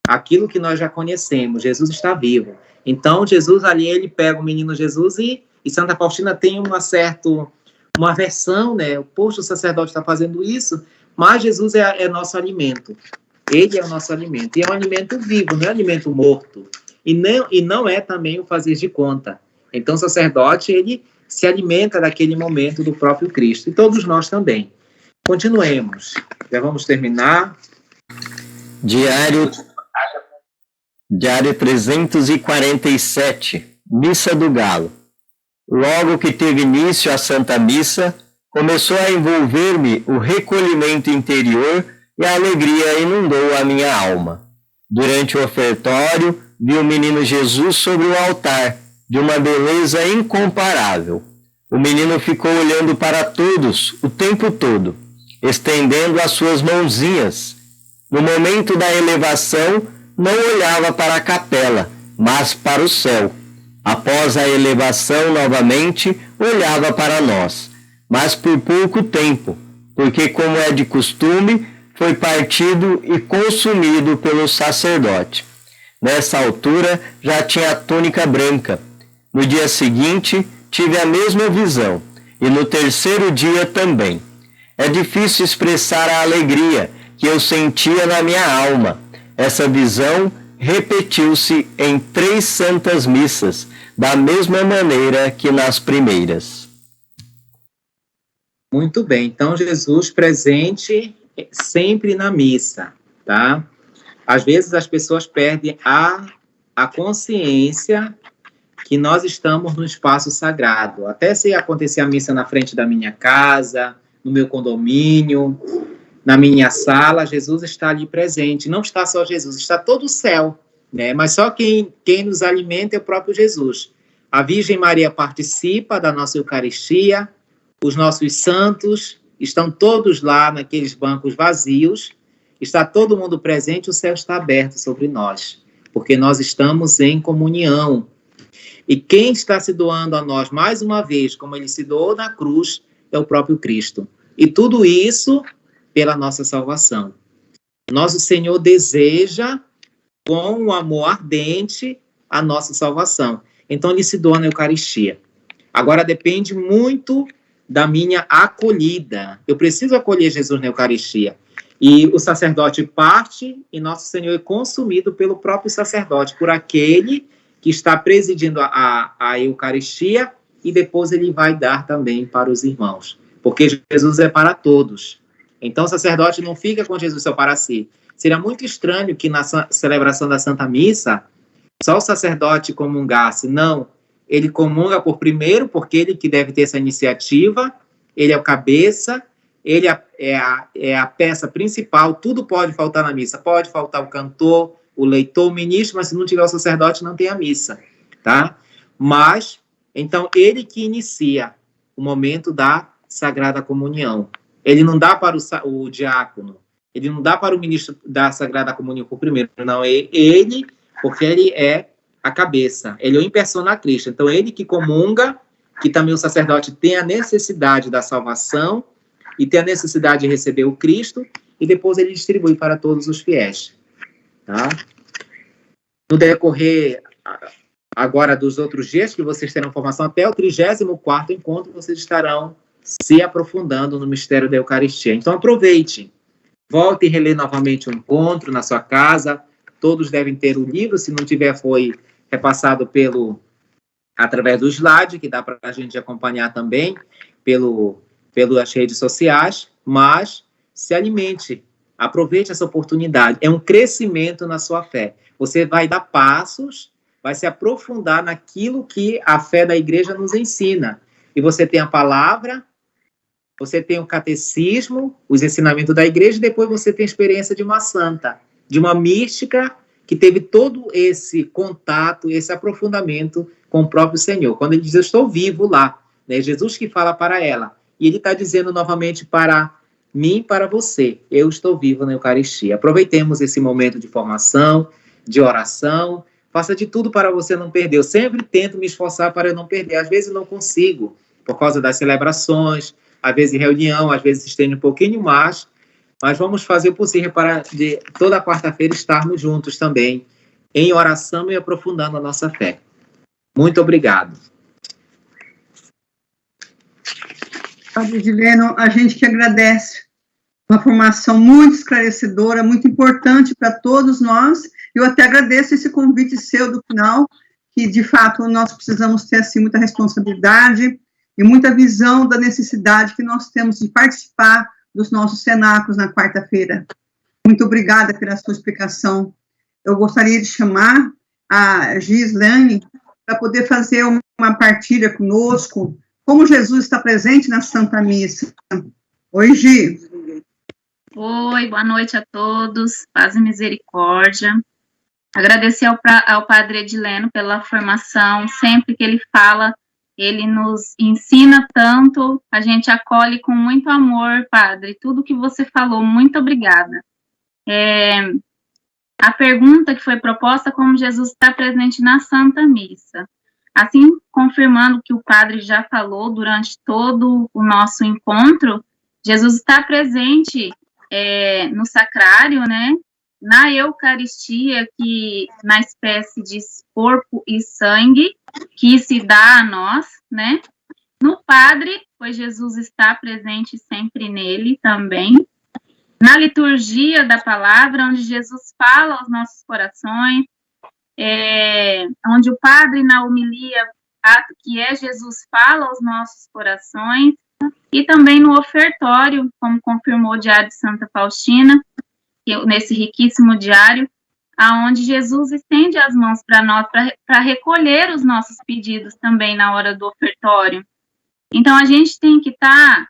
aquilo que nós já conhecemos. Jesus está vivo. Então, Jesus ali, ele pega o menino Jesus e Santa Faustina tem uma versão, né? Poxa, o sacerdote está fazendo isso, mas Jesus é nosso alimento. Ele é o nosso alimento. E é um alimento vivo, não é um alimento morto. E não é também o fazer de conta. Então, o sacerdote, ele se alimenta daquele momento do próprio Cristo. E todos nós também. Continuemos. Já vamos terminar. Diário 347. Missa do Galo. Logo que teve início a Santa Missa, começou a envolver-me o recolhimento interior e a alegria inundou a minha alma. Durante o ofertório, vi o menino Jesus sobre o altar, de uma beleza incomparável. O menino ficou olhando para todos o tempo todo, estendendo as suas mãozinhas. No momento da elevação, não olhava para a capela, mas para o céu. Após a elevação novamente, olhava para nós, mas por pouco tempo, porque, como é de costume, foi partido e consumido pelo sacerdote. Nessa altura, já tinha a túnica branca. No dia seguinte, tive a mesma visão, e no terceiro dia também. É difícil expressar a alegria que eu sentia na minha alma. Essa visão repetiu-se em 3 santas missas, da mesma maneira que nas primeiras. Muito bem, então Jesus presente sempre na missa, tá? Às vezes as pessoas perdem a consciência que nós estamos no espaço sagrado. Até se acontecer a missa na frente da minha casa, no meu condomínio, na minha sala, Jesus está ali presente. Não está só Jesus, está todo o céu, né? Mas só quem nos alimenta é o próprio Jesus. A Virgem Maria participa da nossa Eucaristia, os nossos santos estão todos lá naqueles bancos vazios, está todo mundo presente, o céu está aberto sobre nós, porque nós estamos em comunhão. E quem está se doando a nós, mais uma vez, como ele se doou na cruz, é o próprio Cristo. E tudo isso pela nossa salvação. Nosso Senhor deseja com um amor ardente a nossa salvação. Então, ele se doa na Eucaristia. Agora, depende muito da minha acolhida. Eu preciso acolher Jesus na Eucaristia. E o sacerdote parte e Nosso Senhor é consumido pelo próprio sacerdote, por aquele que está presidindo a Eucaristia, e depois ele vai dar também para os irmãos. Porque Jesus é para todos. Então, o sacerdote não fica com Jesus só para si. Seria muito estranho que na celebração da Santa Missa, só o sacerdote comungasse. Não, ele comunga por primeiro, porque ele que deve ter essa iniciativa, ele é o cabeça, ele é a peça principal, tudo pode faltar na missa. Pode faltar o cantor, o leitor, o ministro, mas se não tiver o sacerdote, não tem a missa, tá? Mas, então, ele que inicia o momento da Sagrada Comunhão. Ele não dá para o diácono, ele não dá para o ministro da Sagrada Comunhão por primeiro, não, é ele, porque ele é a cabeça, ele é o in persona Cristo. Então, ele que comunga, que também o sacerdote tem a necessidade da salvação e tem a necessidade de receber o Cristo, e depois ele distribui para todos os fiéis. Tá? No decorrer agora dos outros dias, que vocês terão formação, até o 34º encontro, vocês estarão se aprofundando no mistério da Eucaristia. Então, aproveite. Volte e relê novamente o encontro na sua casa. Todos devem ter o livro. Se não tiver, foi repassado através do slide, que dá para a gente acompanhar também pelas redes sociais. Mas se alimente. Aproveite essa oportunidade. É um crescimento na sua fé. Você vai dar passos, vai se aprofundar naquilo que a fé da igreja nos ensina. E você tem a palavra, você tem o catecismo, os ensinamentos da igreja, e depois você tem a experiência de uma santa, de uma mística que teve todo esse contato, esse aprofundamento com o próprio Senhor. Quando ele diz, eu estou vivo lá, né? Jesus que fala para ela. E ele está dizendo novamente para mim e para você, eu estou vivo na Eucaristia. Aproveitemos esse momento de formação, de oração, faça de tudo para você não perder. Eu sempre tento me esforçar para eu não perder. Às vezes não consigo, por causa das celebrações, às vezes em reunião, às vezes estende um pouquinho mais, mas vamos fazer o possível para toda quarta-feira estarmos juntos também, em oração e aprofundando a nossa fé. Muito obrigado. Padre Edileno, a gente que agradece. Uma formação muito esclarecedora, muito importante para todos nós. Eu até agradeço esse convite seu do final, que, de fato, nós precisamos ter, assim, muita responsabilidade e muita visão da necessidade que nós temos de participar dos nossos cenáculos na quarta-feira. Muito obrigada pela sua explicação. Eu gostaria de chamar a Gislane para poder fazer uma partilha conosco, como Jesus está presente na Santa Missa. Oi, Gi. Oi, boa noite a todos, paz e misericórdia. Agradecer ao Padre Edileno pela formação, sempre que ele fala, ele nos ensina tanto, a gente acolhe com muito amor, Padre, tudo que você falou, muito obrigada. A pergunta que foi proposta, como Jesus está presente na Santa Missa. Assim, confirmando o que o Padre já falou durante todo o nosso encontro, Jesus está presente no sacrário, né, na Eucaristia, que na espécie de corpo e sangue que se dá a nós, né, no Padre, pois Jesus está presente sempre nele também, na liturgia da palavra, onde Jesus fala aos nossos corações, onde o Padre na homilia, ato que é Jesus, fala aos nossos corações, e também no ofertório, como confirmou o Diário de Santa Faustina, nesse riquíssimo diário, aonde Jesus estende as mãos para nós, para recolher os nossos pedidos também na hora do ofertório. Então, a gente tem que estar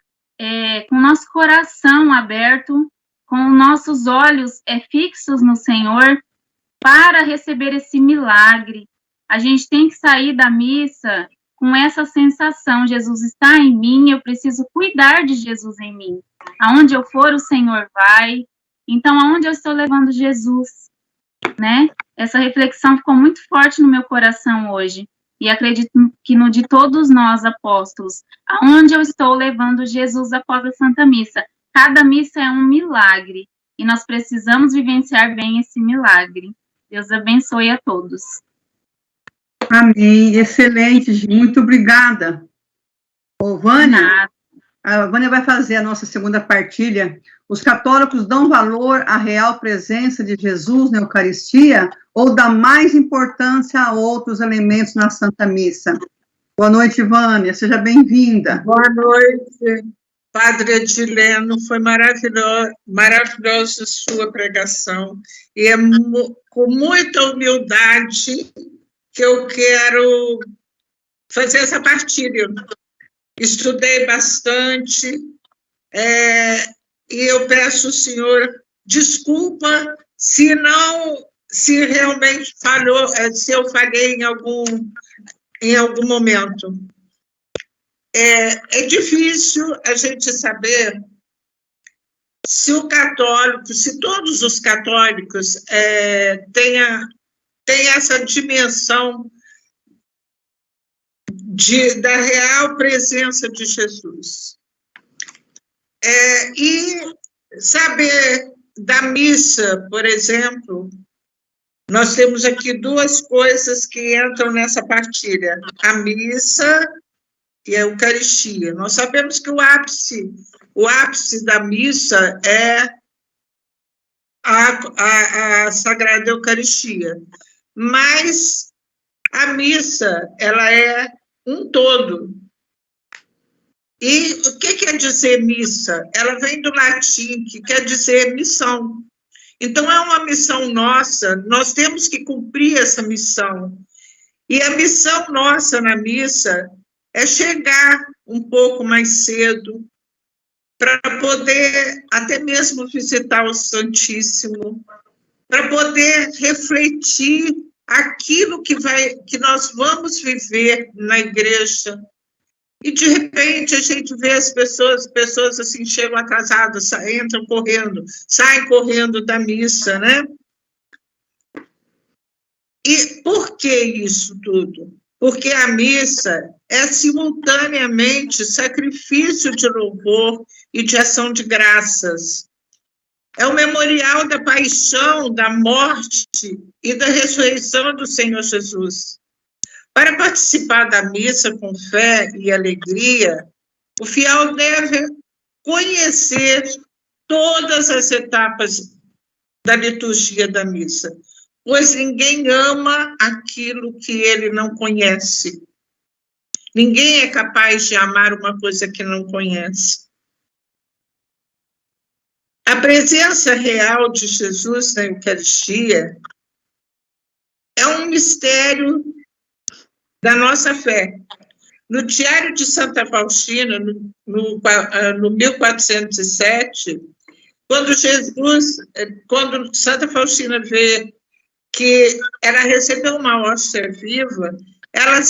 com o nosso coração aberto, com os nossos olhos fixos no Senhor, para receber esse milagre. A gente tem que sair da missa com essa sensação, Jesus está em mim, eu preciso cuidar de Jesus em mim. Aonde eu for, o Senhor vai. Então, aonde eu estou levando Jesus? Né? Essa reflexão ficou muito forte no meu coração hoje. E acredito que no de todos nós, apóstolos, aonde eu estou levando Jesus após a Santa Missa? Cada missa é um milagre. E nós precisamos vivenciar bem esse milagre. Deus abençoe a todos. Amém. Excelente, Gi. Muito obrigada. Ô, Vânia, a Vânia vai fazer a nossa segunda partilha. Os católicos dão valor à real presença de Jesus na Eucaristia ou dão mais importância a outros elementos na Santa Missa? Boa noite, Vânia. Seja bem-vinda. Boa noite, Padre Edileno. Foi maravilhosa sua pregação. E é com muita humildade que eu quero fazer essa partilha. Estudei bastante, e eu peço ao Senhor desculpa se realmente falhou, se eu falhei em algum momento. É difícil a gente saber se todos os católicos têm essa dimensão da real presença de Jesus. E saber da missa, por exemplo, nós temos aqui duas coisas que entram nessa partilha: a missa e a Eucaristia. Nós sabemos que o ápice da missa é a Sagrada Eucaristia, mas a missa, ela é um todo. E o que quer dizer missa? Ela vem do latim, que quer dizer missão. Então, é uma missão nossa, nós temos que cumprir essa missão. E a missão nossa na missa é chegar um pouco mais cedo, para poder até mesmo visitar o Santíssimo, para poder refletir aquilo que nós vamos viver na igreja. E, de repente, a gente vê as pessoas assim, chegam atrasadas, entram correndo, saem correndo da missa, né? E por que isso tudo? Porque a missa é simultaneamente sacrifício de louvor e de ação de graças. É o memorial da paixão, da morte e da ressurreição do Senhor Jesus. Para participar da missa com fé e alegria, o fiel deve conhecer todas as etapas da liturgia da missa, pois ninguém ama aquilo que ele não conhece. Ninguém é capaz de amar uma coisa que não conhece. A presença real de Jesus na Eucaristia é um mistério da nossa fé. No Diário de Santa Faustina, no 1407, quando Santa Faustina vê que ela recebeu uma hóstia viva, ela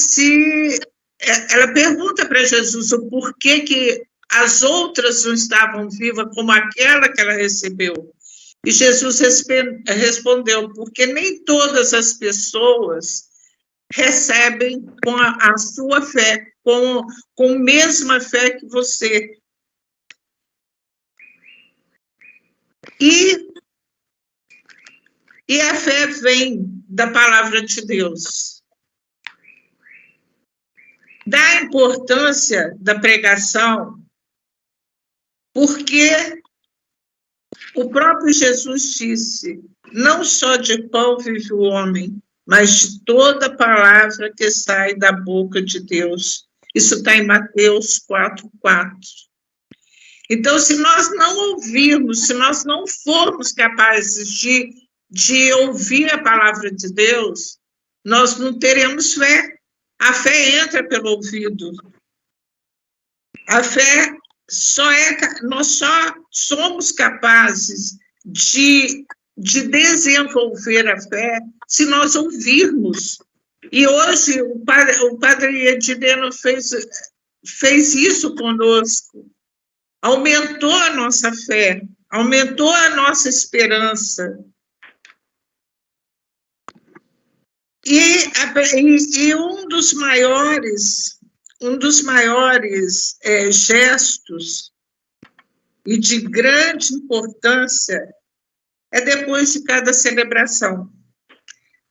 pergunta para Jesus o porquê que as outras não estavam vivas como aquela que ela recebeu. E Jesus respondeu: porque nem todas as pessoas recebem com a sua fé, com a mesma fé que você. E a fé vem da palavra de Deus. Da importância da pregação, porque o próprio Jesus disse: não só de pão vive o homem, mas de toda palavra que sai da boca de Deus. Isso está em Mateus 4:4. Então, se nós não ouvirmos, se nós não formos capazes de ouvir a palavra de Deus, nós não teremos fé. A fé entra pelo ouvido. A fé nós só somos capazes de desenvolver a fé se nós ouvirmos. E hoje o padre Edileno fez isso conosco. Aumentou a nossa fé, aumentou a nossa esperança. E um dos maiores gestos e de grande importância é depois de cada celebração.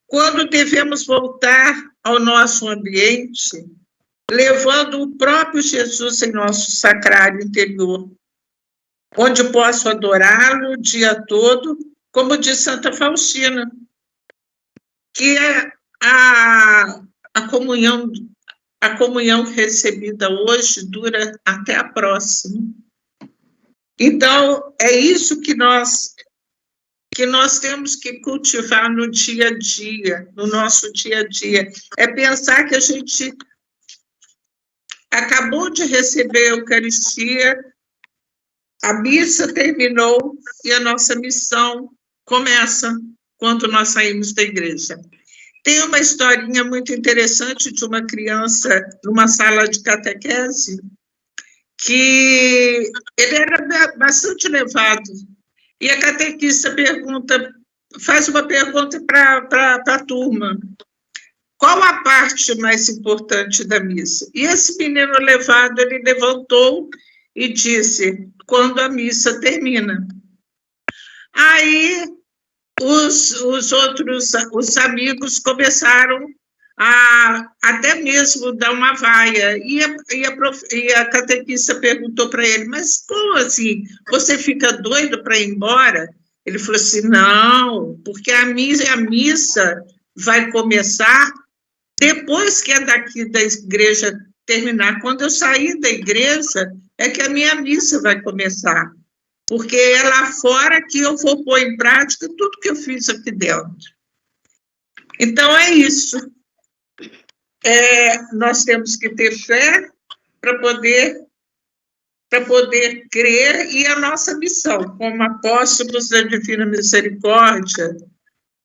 quando devemos voltar ao nosso ambiente, levando o próprio Jesus em nosso sacrário interior, onde posso adorá-lo o dia todo, como diz Santa Faustina, que é a comunhão recebida hoje dura até a próxima. Então, é isso que nós temos que cultivar no dia a dia, no nosso dia a dia. É pensar que a gente acabou de receber a Eucaristia, a missa terminou e a nossa missão começa quando nós saímos da igreja. Tem uma historinha muito interessante de uma criança numa sala de catequese, que ele era bastante levado, e a catequista faz uma pergunta para a turma: qual a parte mais importante da missa? E esse menino levado, ele levantou e disse: quando a missa termina. Aí os amigos começaram a até mesmo dar uma vaia, e a catequista perguntou para ele: mas como assim, você fica doido para ir embora? Ele falou assim: não, porque a missa vai começar depois que a daqui da igreja terminar. Quando eu sair da igreja, é que a minha missa vai começar, porque é lá fora que eu vou pôr em prática tudo que eu fiz aqui dentro. Então, é isso. Nós temos que ter fé para poder crer, e a nossa missão, como apóstolos da Divina Misericórdia,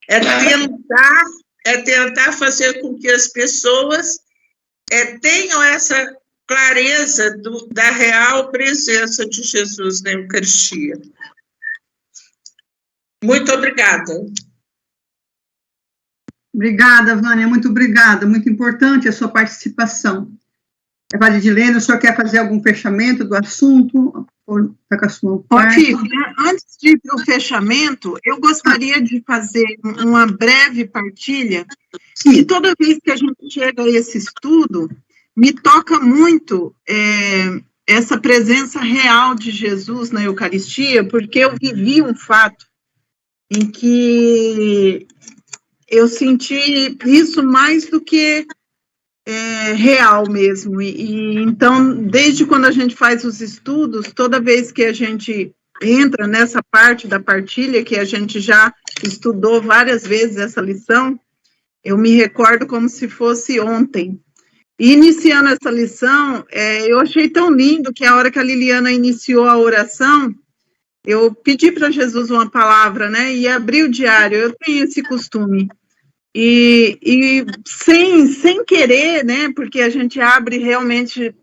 é tentar fazer com que as pessoas tenham essa clareza da real presença de Jesus na Eucaristia. Muito obrigada. Obrigada, Vânia, muito obrigada, muito importante a sua participação. Padre Edilene, o senhor quer fazer algum fechamento do assunto? Antes de ir para o fechamento, eu gostaria de fazer uma breve partilha, que toda vez que a gente chega a esse estudo, me toca muito essa presença real de Jesus na Eucaristia, porque eu vivi um fato em que eu senti isso mais do que real mesmo, e então, desde quando a gente faz os estudos, toda vez que a gente entra nessa parte da partilha, que a gente já estudou várias vezes essa lição, eu me recordo como se fosse ontem. E iniciando essa lição, eu achei tão lindo que a hora que a Liliana iniciou a oração, eu pedi para Jesus uma palavra, né, e abri o diário. Eu tenho esse costume. E sem querer, né, porque a gente abre realmente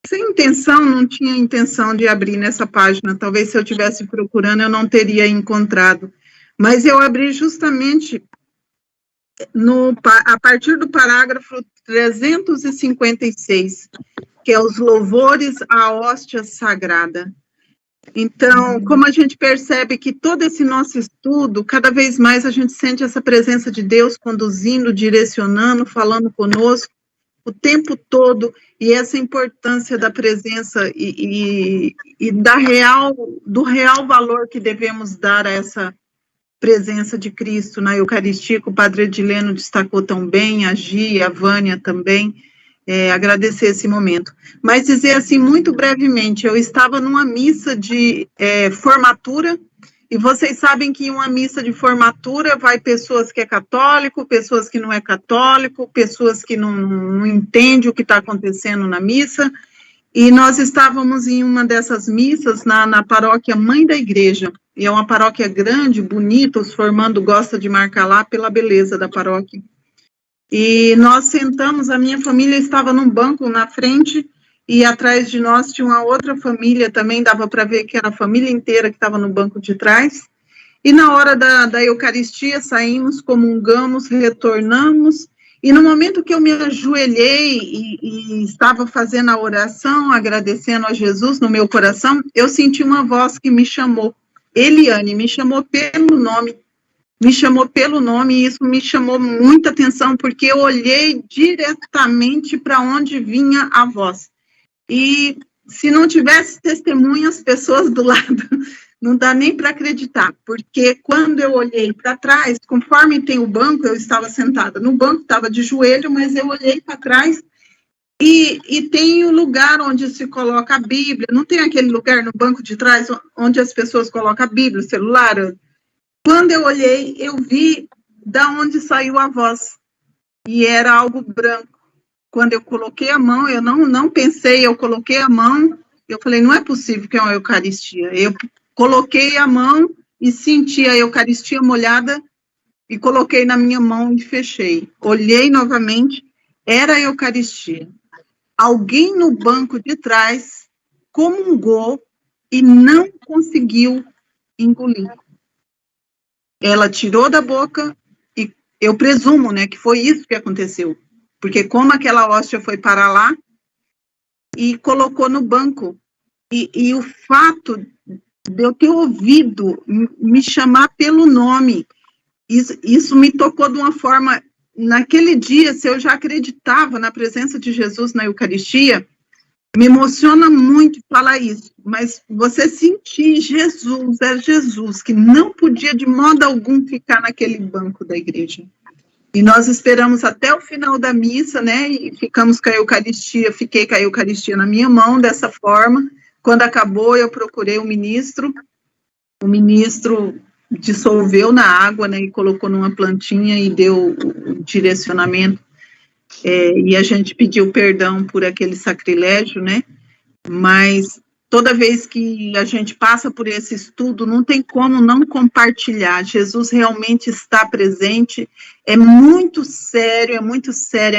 sem intenção, não tinha intenção de abrir nessa página, talvez se eu estivesse procurando eu não teria encontrado, mas eu abri justamente a partir do parágrafo 356, que é os louvores à hóstia sagrada. Então, como a gente percebe que todo esse nosso estudo, cada vez mais a gente sente essa presença de Deus conduzindo, direcionando, falando conosco o tempo todo, e essa importância da presença e do real valor que devemos dar a essa presença de Cristo na Eucaristia, que o Padre Edileno destacou tão bem, a Gi, a Vânia também. Agradecer esse momento, mas dizer assim, muito brevemente, eu estava numa missa de formatura, e vocês sabem que em uma missa de formatura vai pessoas que é católico, pessoas que não é católico, pessoas que não entendem o que está acontecendo na missa, e nós estávamos em uma dessas missas na paróquia Mãe da Igreja, e é uma paróquia grande, bonita, os formando gostam de marcar lá pela beleza da paróquia. E nós sentamos, a minha família estava num banco na frente, e atrás de nós tinha uma outra família, também dava para ver que era a família inteira que estava no banco de trás, e na hora da Eucaristia saímos, comungamos, retornamos, e no momento que eu me ajoelhei e estava fazendo a oração, agradecendo a Jesus no meu coração, eu senti uma voz que me chamou, Eliane, me chamou pelo nome. me chamou pelo nome, e isso me chamou muita atenção, porque eu olhei diretamente para onde vinha a voz. E se não tivesse testemunhas, pessoas do lado, não dá nem para acreditar, porque quando eu olhei para trás, conforme tem o banco, eu estava sentada no banco, estava de joelho, mas eu olhei para trás, e tem o lugar onde se coloca a Bíblia, não tem aquele lugar no banco de trás, onde as pessoas colocam a Bíblia, o celular. Quando eu olhei, eu vi da onde saiu a voz, e era algo branco. Quando eu coloquei a mão, eu não pensei, eu coloquei a mão, eu falei, não é possível que é uma Eucaristia. Eu coloquei a mão e senti a Eucaristia molhada, e coloquei na minha mão e fechei. Olhei novamente, era a Eucaristia. Alguém no banco de trás comungou e não conseguiu engolir. Ela tirou da boca, e eu presumo, né, que foi isso que aconteceu, porque como aquela hóstia foi para lá, e colocou no banco, e o fato de eu ter ouvido me chamar pelo nome, isso me tocou de uma forma, naquele dia, se eu já acreditava na presença de Jesus na Eucaristia, me emociona muito falar isso, mas você sentir Jesus, é Jesus, que não podia de modo algum ficar naquele banco da igreja. E nós esperamos até o final da missa, né, e ficamos com a Eucaristia, fiquei com a Eucaristia na minha mão, dessa forma. Quando acabou, eu procurei o ministro dissolveu na água, né, e colocou numa plantinha e deu o direcionamento. E a gente pediu perdão por aquele sacrilégio, né, mas toda vez que a gente passa por esse estudo, não tem como não compartilhar. Jesus realmente está presente, é muito séria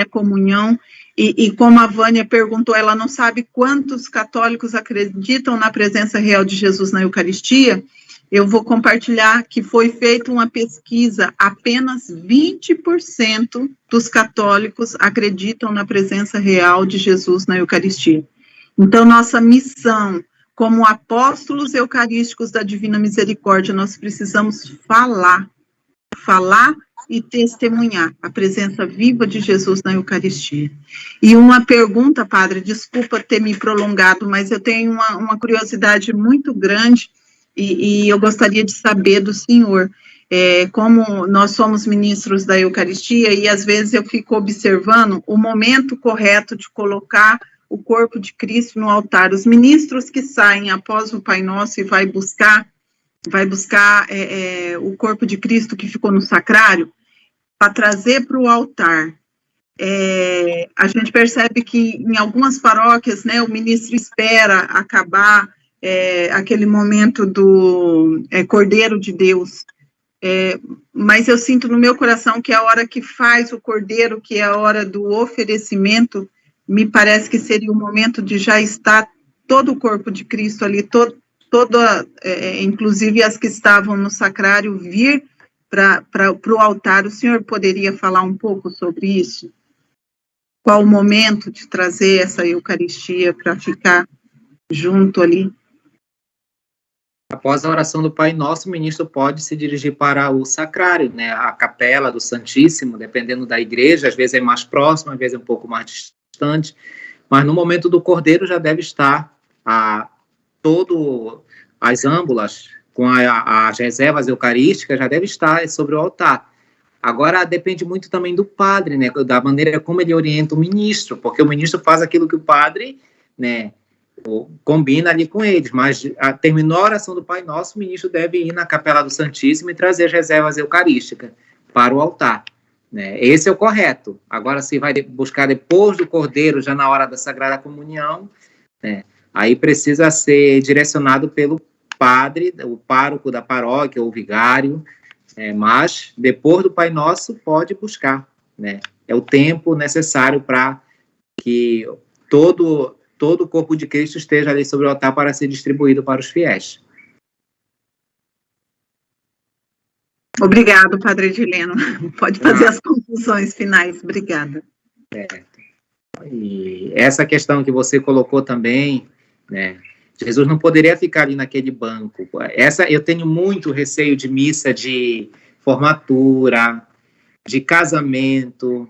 a comunhão, e como a Vânia perguntou, ela não sabe quantos católicos acreditam na presença real de Jesus na Eucaristia. Eu vou compartilhar que foi feita uma pesquisa, apenas 20% dos católicos acreditam na presença real de Jesus na Eucaristia. Então, nossa missão, como apóstolos eucarísticos da Divina Misericórdia, nós precisamos falar e testemunhar a presença viva de Jesus na Eucaristia. E uma pergunta, padre, desculpa ter me prolongado, mas eu tenho uma curiosidade muito grande, e eu gostaria de saber do senhor, como nós somos ministros da Eucaristia, e às vezes eu fico observando o momento correto de colocar o corpo de Cristo no altar. Os ministros que saem após o Pai Nosso e vai buscar o corpo de Cristo que ficou no sacrário, para trazer para o altar. A gente percebe que em algumas paróquias, né, o ministro espera acabar aquele momento do Cordeiro de Deus, mas eu sinto no meu coração que a hora que faz o Cordeiro, que é a hora do oferecimento, me parece que seria o momento de já estar todo o corpo de Cristo ali, inclusive as que estavam no sacrário, vir para o altar. O senhor poderia falar um pouco sobre isso? Qual o momento de trazer essa Eucaristia para ficar junto ali? Após a oração do Pai Nosso, o ministro pode se dirigir para o sacrário, né, a capela do Santíssimo, dependendo da igreja, às vezes é mais próximo, às vezes é um pouco mais distante, mas no momento do Cordeiro já deve estar as âmbulas com as reservas eucarísticas, já deve estar sobre o altar. Agora, depende muito também do padre, né, da maneira como ele orienta o ministro, porque o ministro faz aquilo que o padre, né, combina ali com eles, mas terminou a oração do Pai Nosso, o ministro deve ir na Capela do Santíssimo e trazer as reservas eucarísticas para o altar, né? Esse é o correto. Agora, se vai buscar depois do Cordeiro, já na hora da Sagrada Comunhão, né, aí precisa ser direcionado pelo padre, o pároco da paróquia, ou o vigário, mas depois do Pai Nosso pode buscar, né? É o tempo necessário para que todo o corpo de Cristo esteja ali sobre o altar para ser distribuído para os fiéis. Obrigado, Padre Edileno. Pode fazer as conclusões finais. Obrigada. E essa questão que você colocou também, né? Jesus não poderia ficar ali naquele banco. Eu tenho muito receio de missa de formatura, de casamento,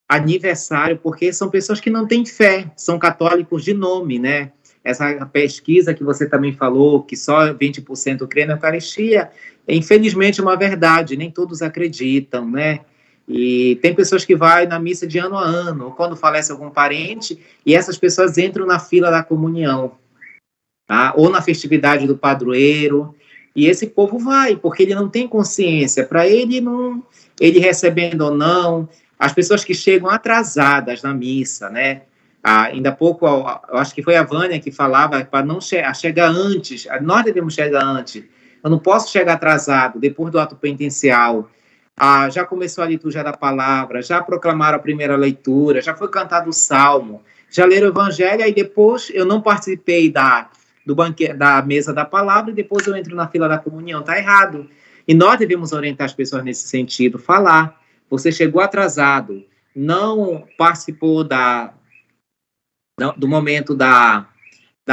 aniversário, porque são pessoas que não têm fé, são católicos de nome, né? Essa pesquisa que você também falou, que só 20% crê na Eucaristia, é infelizmente uma verdade, nem todos acreditam, né? E tem pessoas que vão na missa de ano a ano, ou quando falece algum parente, e essas pessoas entram na fila da comunhão, tá? Ou na festividade do padroeiro, e esse povo vai, porque ele não tem consciência, para ele, não, ele recebendo ou não, as pessoas que chegam atrasadas na missa, né? Ainda há pouco, eu acho que foi a Vânia que falava para não chegar antes, nós devemos chegar antes, eu não posso chegar atrasado, depois do ato penitencial. Já começou a liturgia da palavra, já proclamaram a primeira leitura, já foi cantado o salmo, já leram o evangelho, e depois eu não participei da mesa da palavra, e depois eu entro na fila da comunhão, está errado. E nós devemos orientar as pessoas nesse sentido, falar, você chegou atrasado, não participou do momento da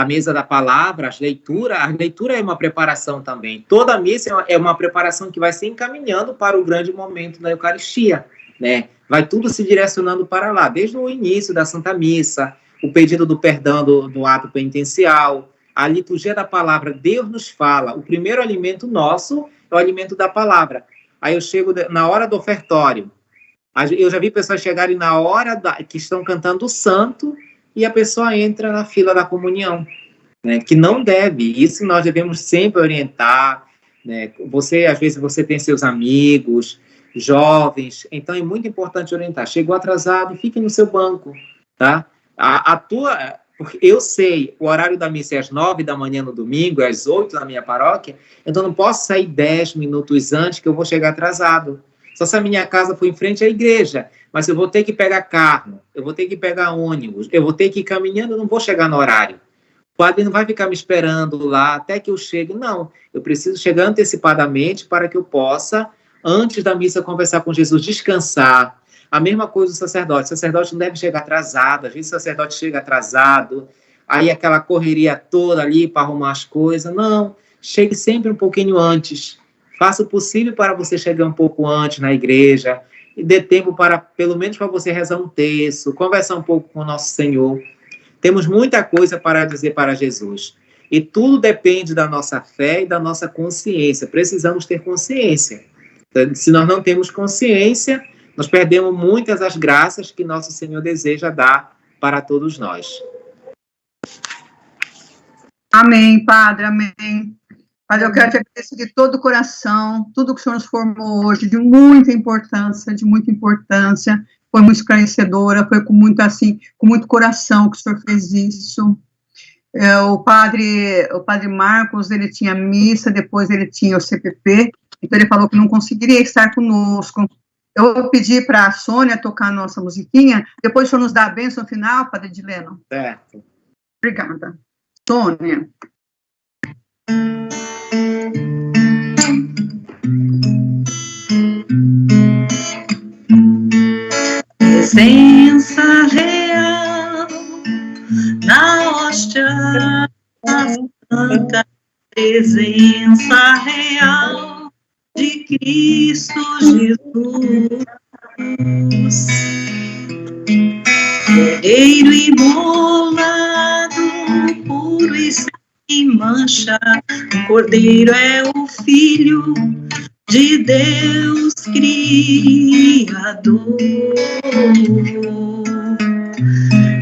mesa da palavra, a leitura é uma preparação também. Toda missa é uma preparação que vai se encaminhando para o grande momento da Eucaristia, né? Vai tudo se direcionando para lá, desde o início da Santa Missa, o pedido do perdão do ato penitencial, a liturgia da palavra. Deus nos fala, o primeiro alimento nosso é o alimento da palavra. Aí eu chego na hora do ofertório, eu já vi pessoas chegarem na hora que estão cantando o santo, e a pessoa entra na fila da comunhão, né, que não deve. Isso nós devemos sempre orientar, né? Às vezes você tem seus amigos, jovens, então é muito importante orientar. Chegou atrasado, fique no seu banco, tá? Porque eu sei, o horário da missa é às 9 da manhã no domingo, é às 8 na minha paróquia, então não posso sair 10 minutos antes, que eu vou chegar atrasado. Só se a minha casa for em frente à igreja, mas eu vou ter que pegar carro, eu vou ter que pegar ônibus, eu vou ter que ir caminhando, eu não vou chegar no horário. O padre não vai ficar me esperando lá até que eu chegue, não. Eu preciso chegar antecipadamente para que eu possa, antes da missa, conversar com Jesus, descansar. A mesma coisa do sacerdote. O sacerdote não deve chegar atrasado, às vezes o sacerdote chega atrasado, aí aquela correria toda ali para arrumar as coisas. Não, chegue sempre um pouquinho antes. Faça o possível para você chegar um pouco antes na igreja, e dê tempo pelo menos para você rezar um terço, conversar um pouco com o nosso Senhor. Temos muita coisa para dizer para Jesus. E tudo depende da nossa fé e da nossa consciência. Precisamos ter consciência. Se nós não temos consciência, nós perdemos muitas das graças que nosso Senhor deseja dar para todos nós. Amém, Padre, amém. Padre, eu quero te agradecer de todo o coração, tudo que o Senhor nos formou hoje, de muita importância, foi muito esclarecedora, foi com muito coração que o Senhor fez isso. O padre Marcos, ele tinha missa, depois ele tinha o CPP, então ele falou que não conseguiria estar conosco. Eu vou pedir para a Sônia tocar a nossa musiquinha, depois o Senhor nos dá a bênção final, Padre Edileno. Certo. Obrigada. Sônia. Presença real na hóstia santa, presença real de Cristo Jesus, Cordeiro imolado, puro e sem mancha. O Cordeiro é o Filho de Deus Criador.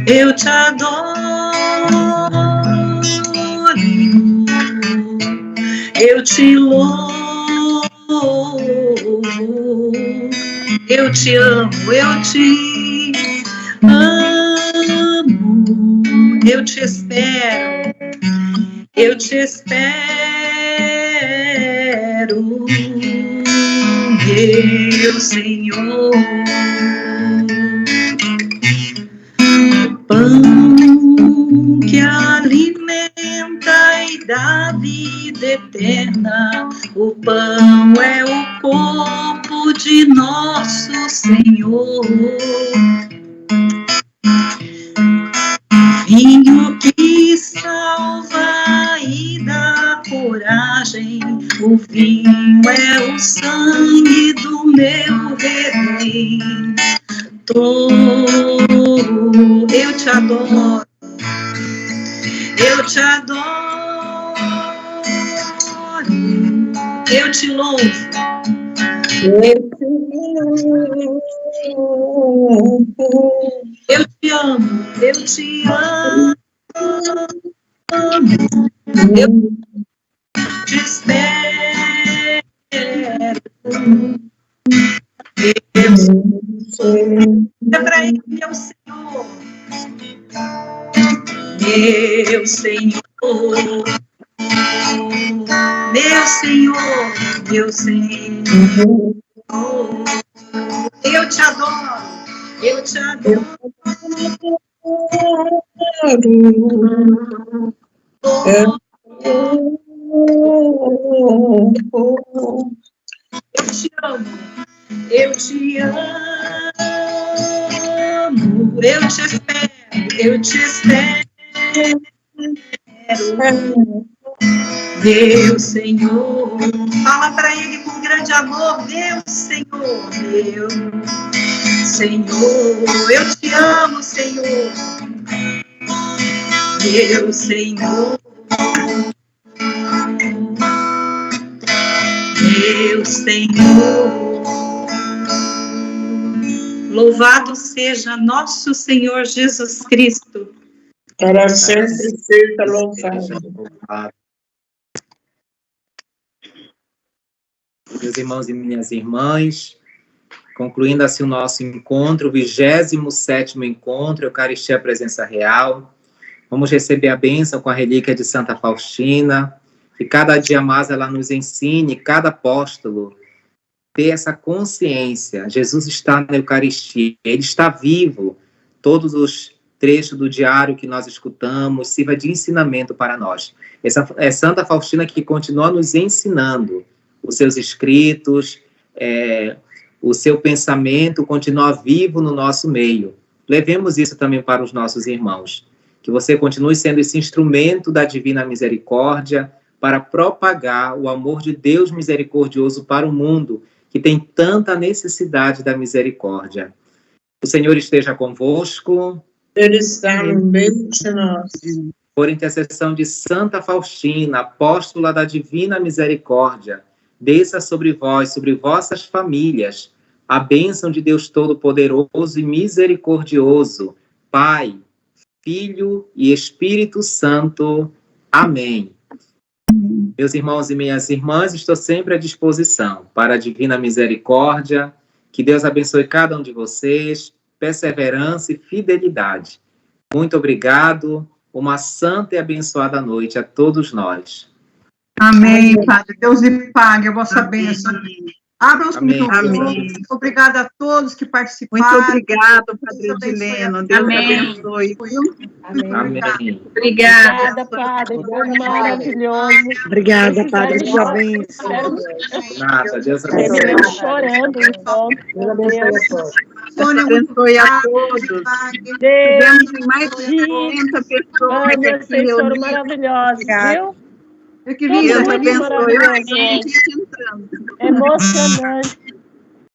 Eu te adoro, eu te louvo, eu te amo, eu te amo, eu te espero, meu Senhor. O pão que alimenta e dá vida eterna, o pão é o corpo de nosso Senhor. Vinho que salva e dá coragem, O vinho é o sangue do meu Redentor. Eu te adoro, eu te adoro, eu te louvo, eu te amo, eu te amo, eu te espero, é para ele, meu Senhor, meu Senhor, meu Senhor, meu Senhor, eu te adoro, eu te adoro, eu te amo, eu te amo, eu te espero, eu te espero, meu Senhor. Fala para ele com grande amor, meu Senhor, meu Senhor, eu te amo, Senhor, meu Senhor, meu Senhor. Louvado seja nosso Senhor Jesus Cristo. Para sempre seja louvado. Meus irmãos e minhas irmãs, concluindo assim o nosso encontro, o 27º encontro, Eucaristia Presença Real. Vamos receber a bênção com a relíquia de Santa Faustina, que cada dia mais ela nos ensine, cada apóstolo, ter essa consciência. Jesus está na Eucaristia, ele está vivo. Todos os trechos do diário que nós escutamos sirva de ensinamento para nós. Essa é Santa Faustina que continua nos ensinando. Os seus escritos, o seu pensamento continua vivo no nosso meio. Levemos isso também para os nossos irmãos. Que você continue sendo esse instrumento da Divina Misericórdia para propagar o amor de Deus misericordioso para o mundo, que tem tanta necessidade da misericórdia. O Senhor esteja convosco. Ele está no meio de nós. Por intercessão de Santa Faustina, apóstola da Divina Misericórdia, desça sobre vós, sobre vossas famílias, a bênção de Deus Todo-Poderoso e Misericordioso, Pai, Filho e Espírito Santo. Amém. Meus irmãos e minhas irmãs, estou sempre à disposição para a Divina Misericórdia. Que Deus abençoe cada um de vocês, perseverança e fidelidade. Muito obrigado. Uma santa e abençoada noite a todos nós. Amém, Padre. Deus lhe pague a vossa bênção. Abra os microfones. Obrigada a todos que participaram. Muito obrigado, Padre Edileno. Deus abençoe. Amém. Obrigada, Padre. Deus maravilhoso. Obrigada, Padre. Deus abençoe. Nada, Deus abençoe. Eu chorando, então. Deus abençoe a todos. Tivemos mais de 40 pessoas aqui. Senhor maravilhoso, viu? Eu queria Deus abençoe. Emocionante.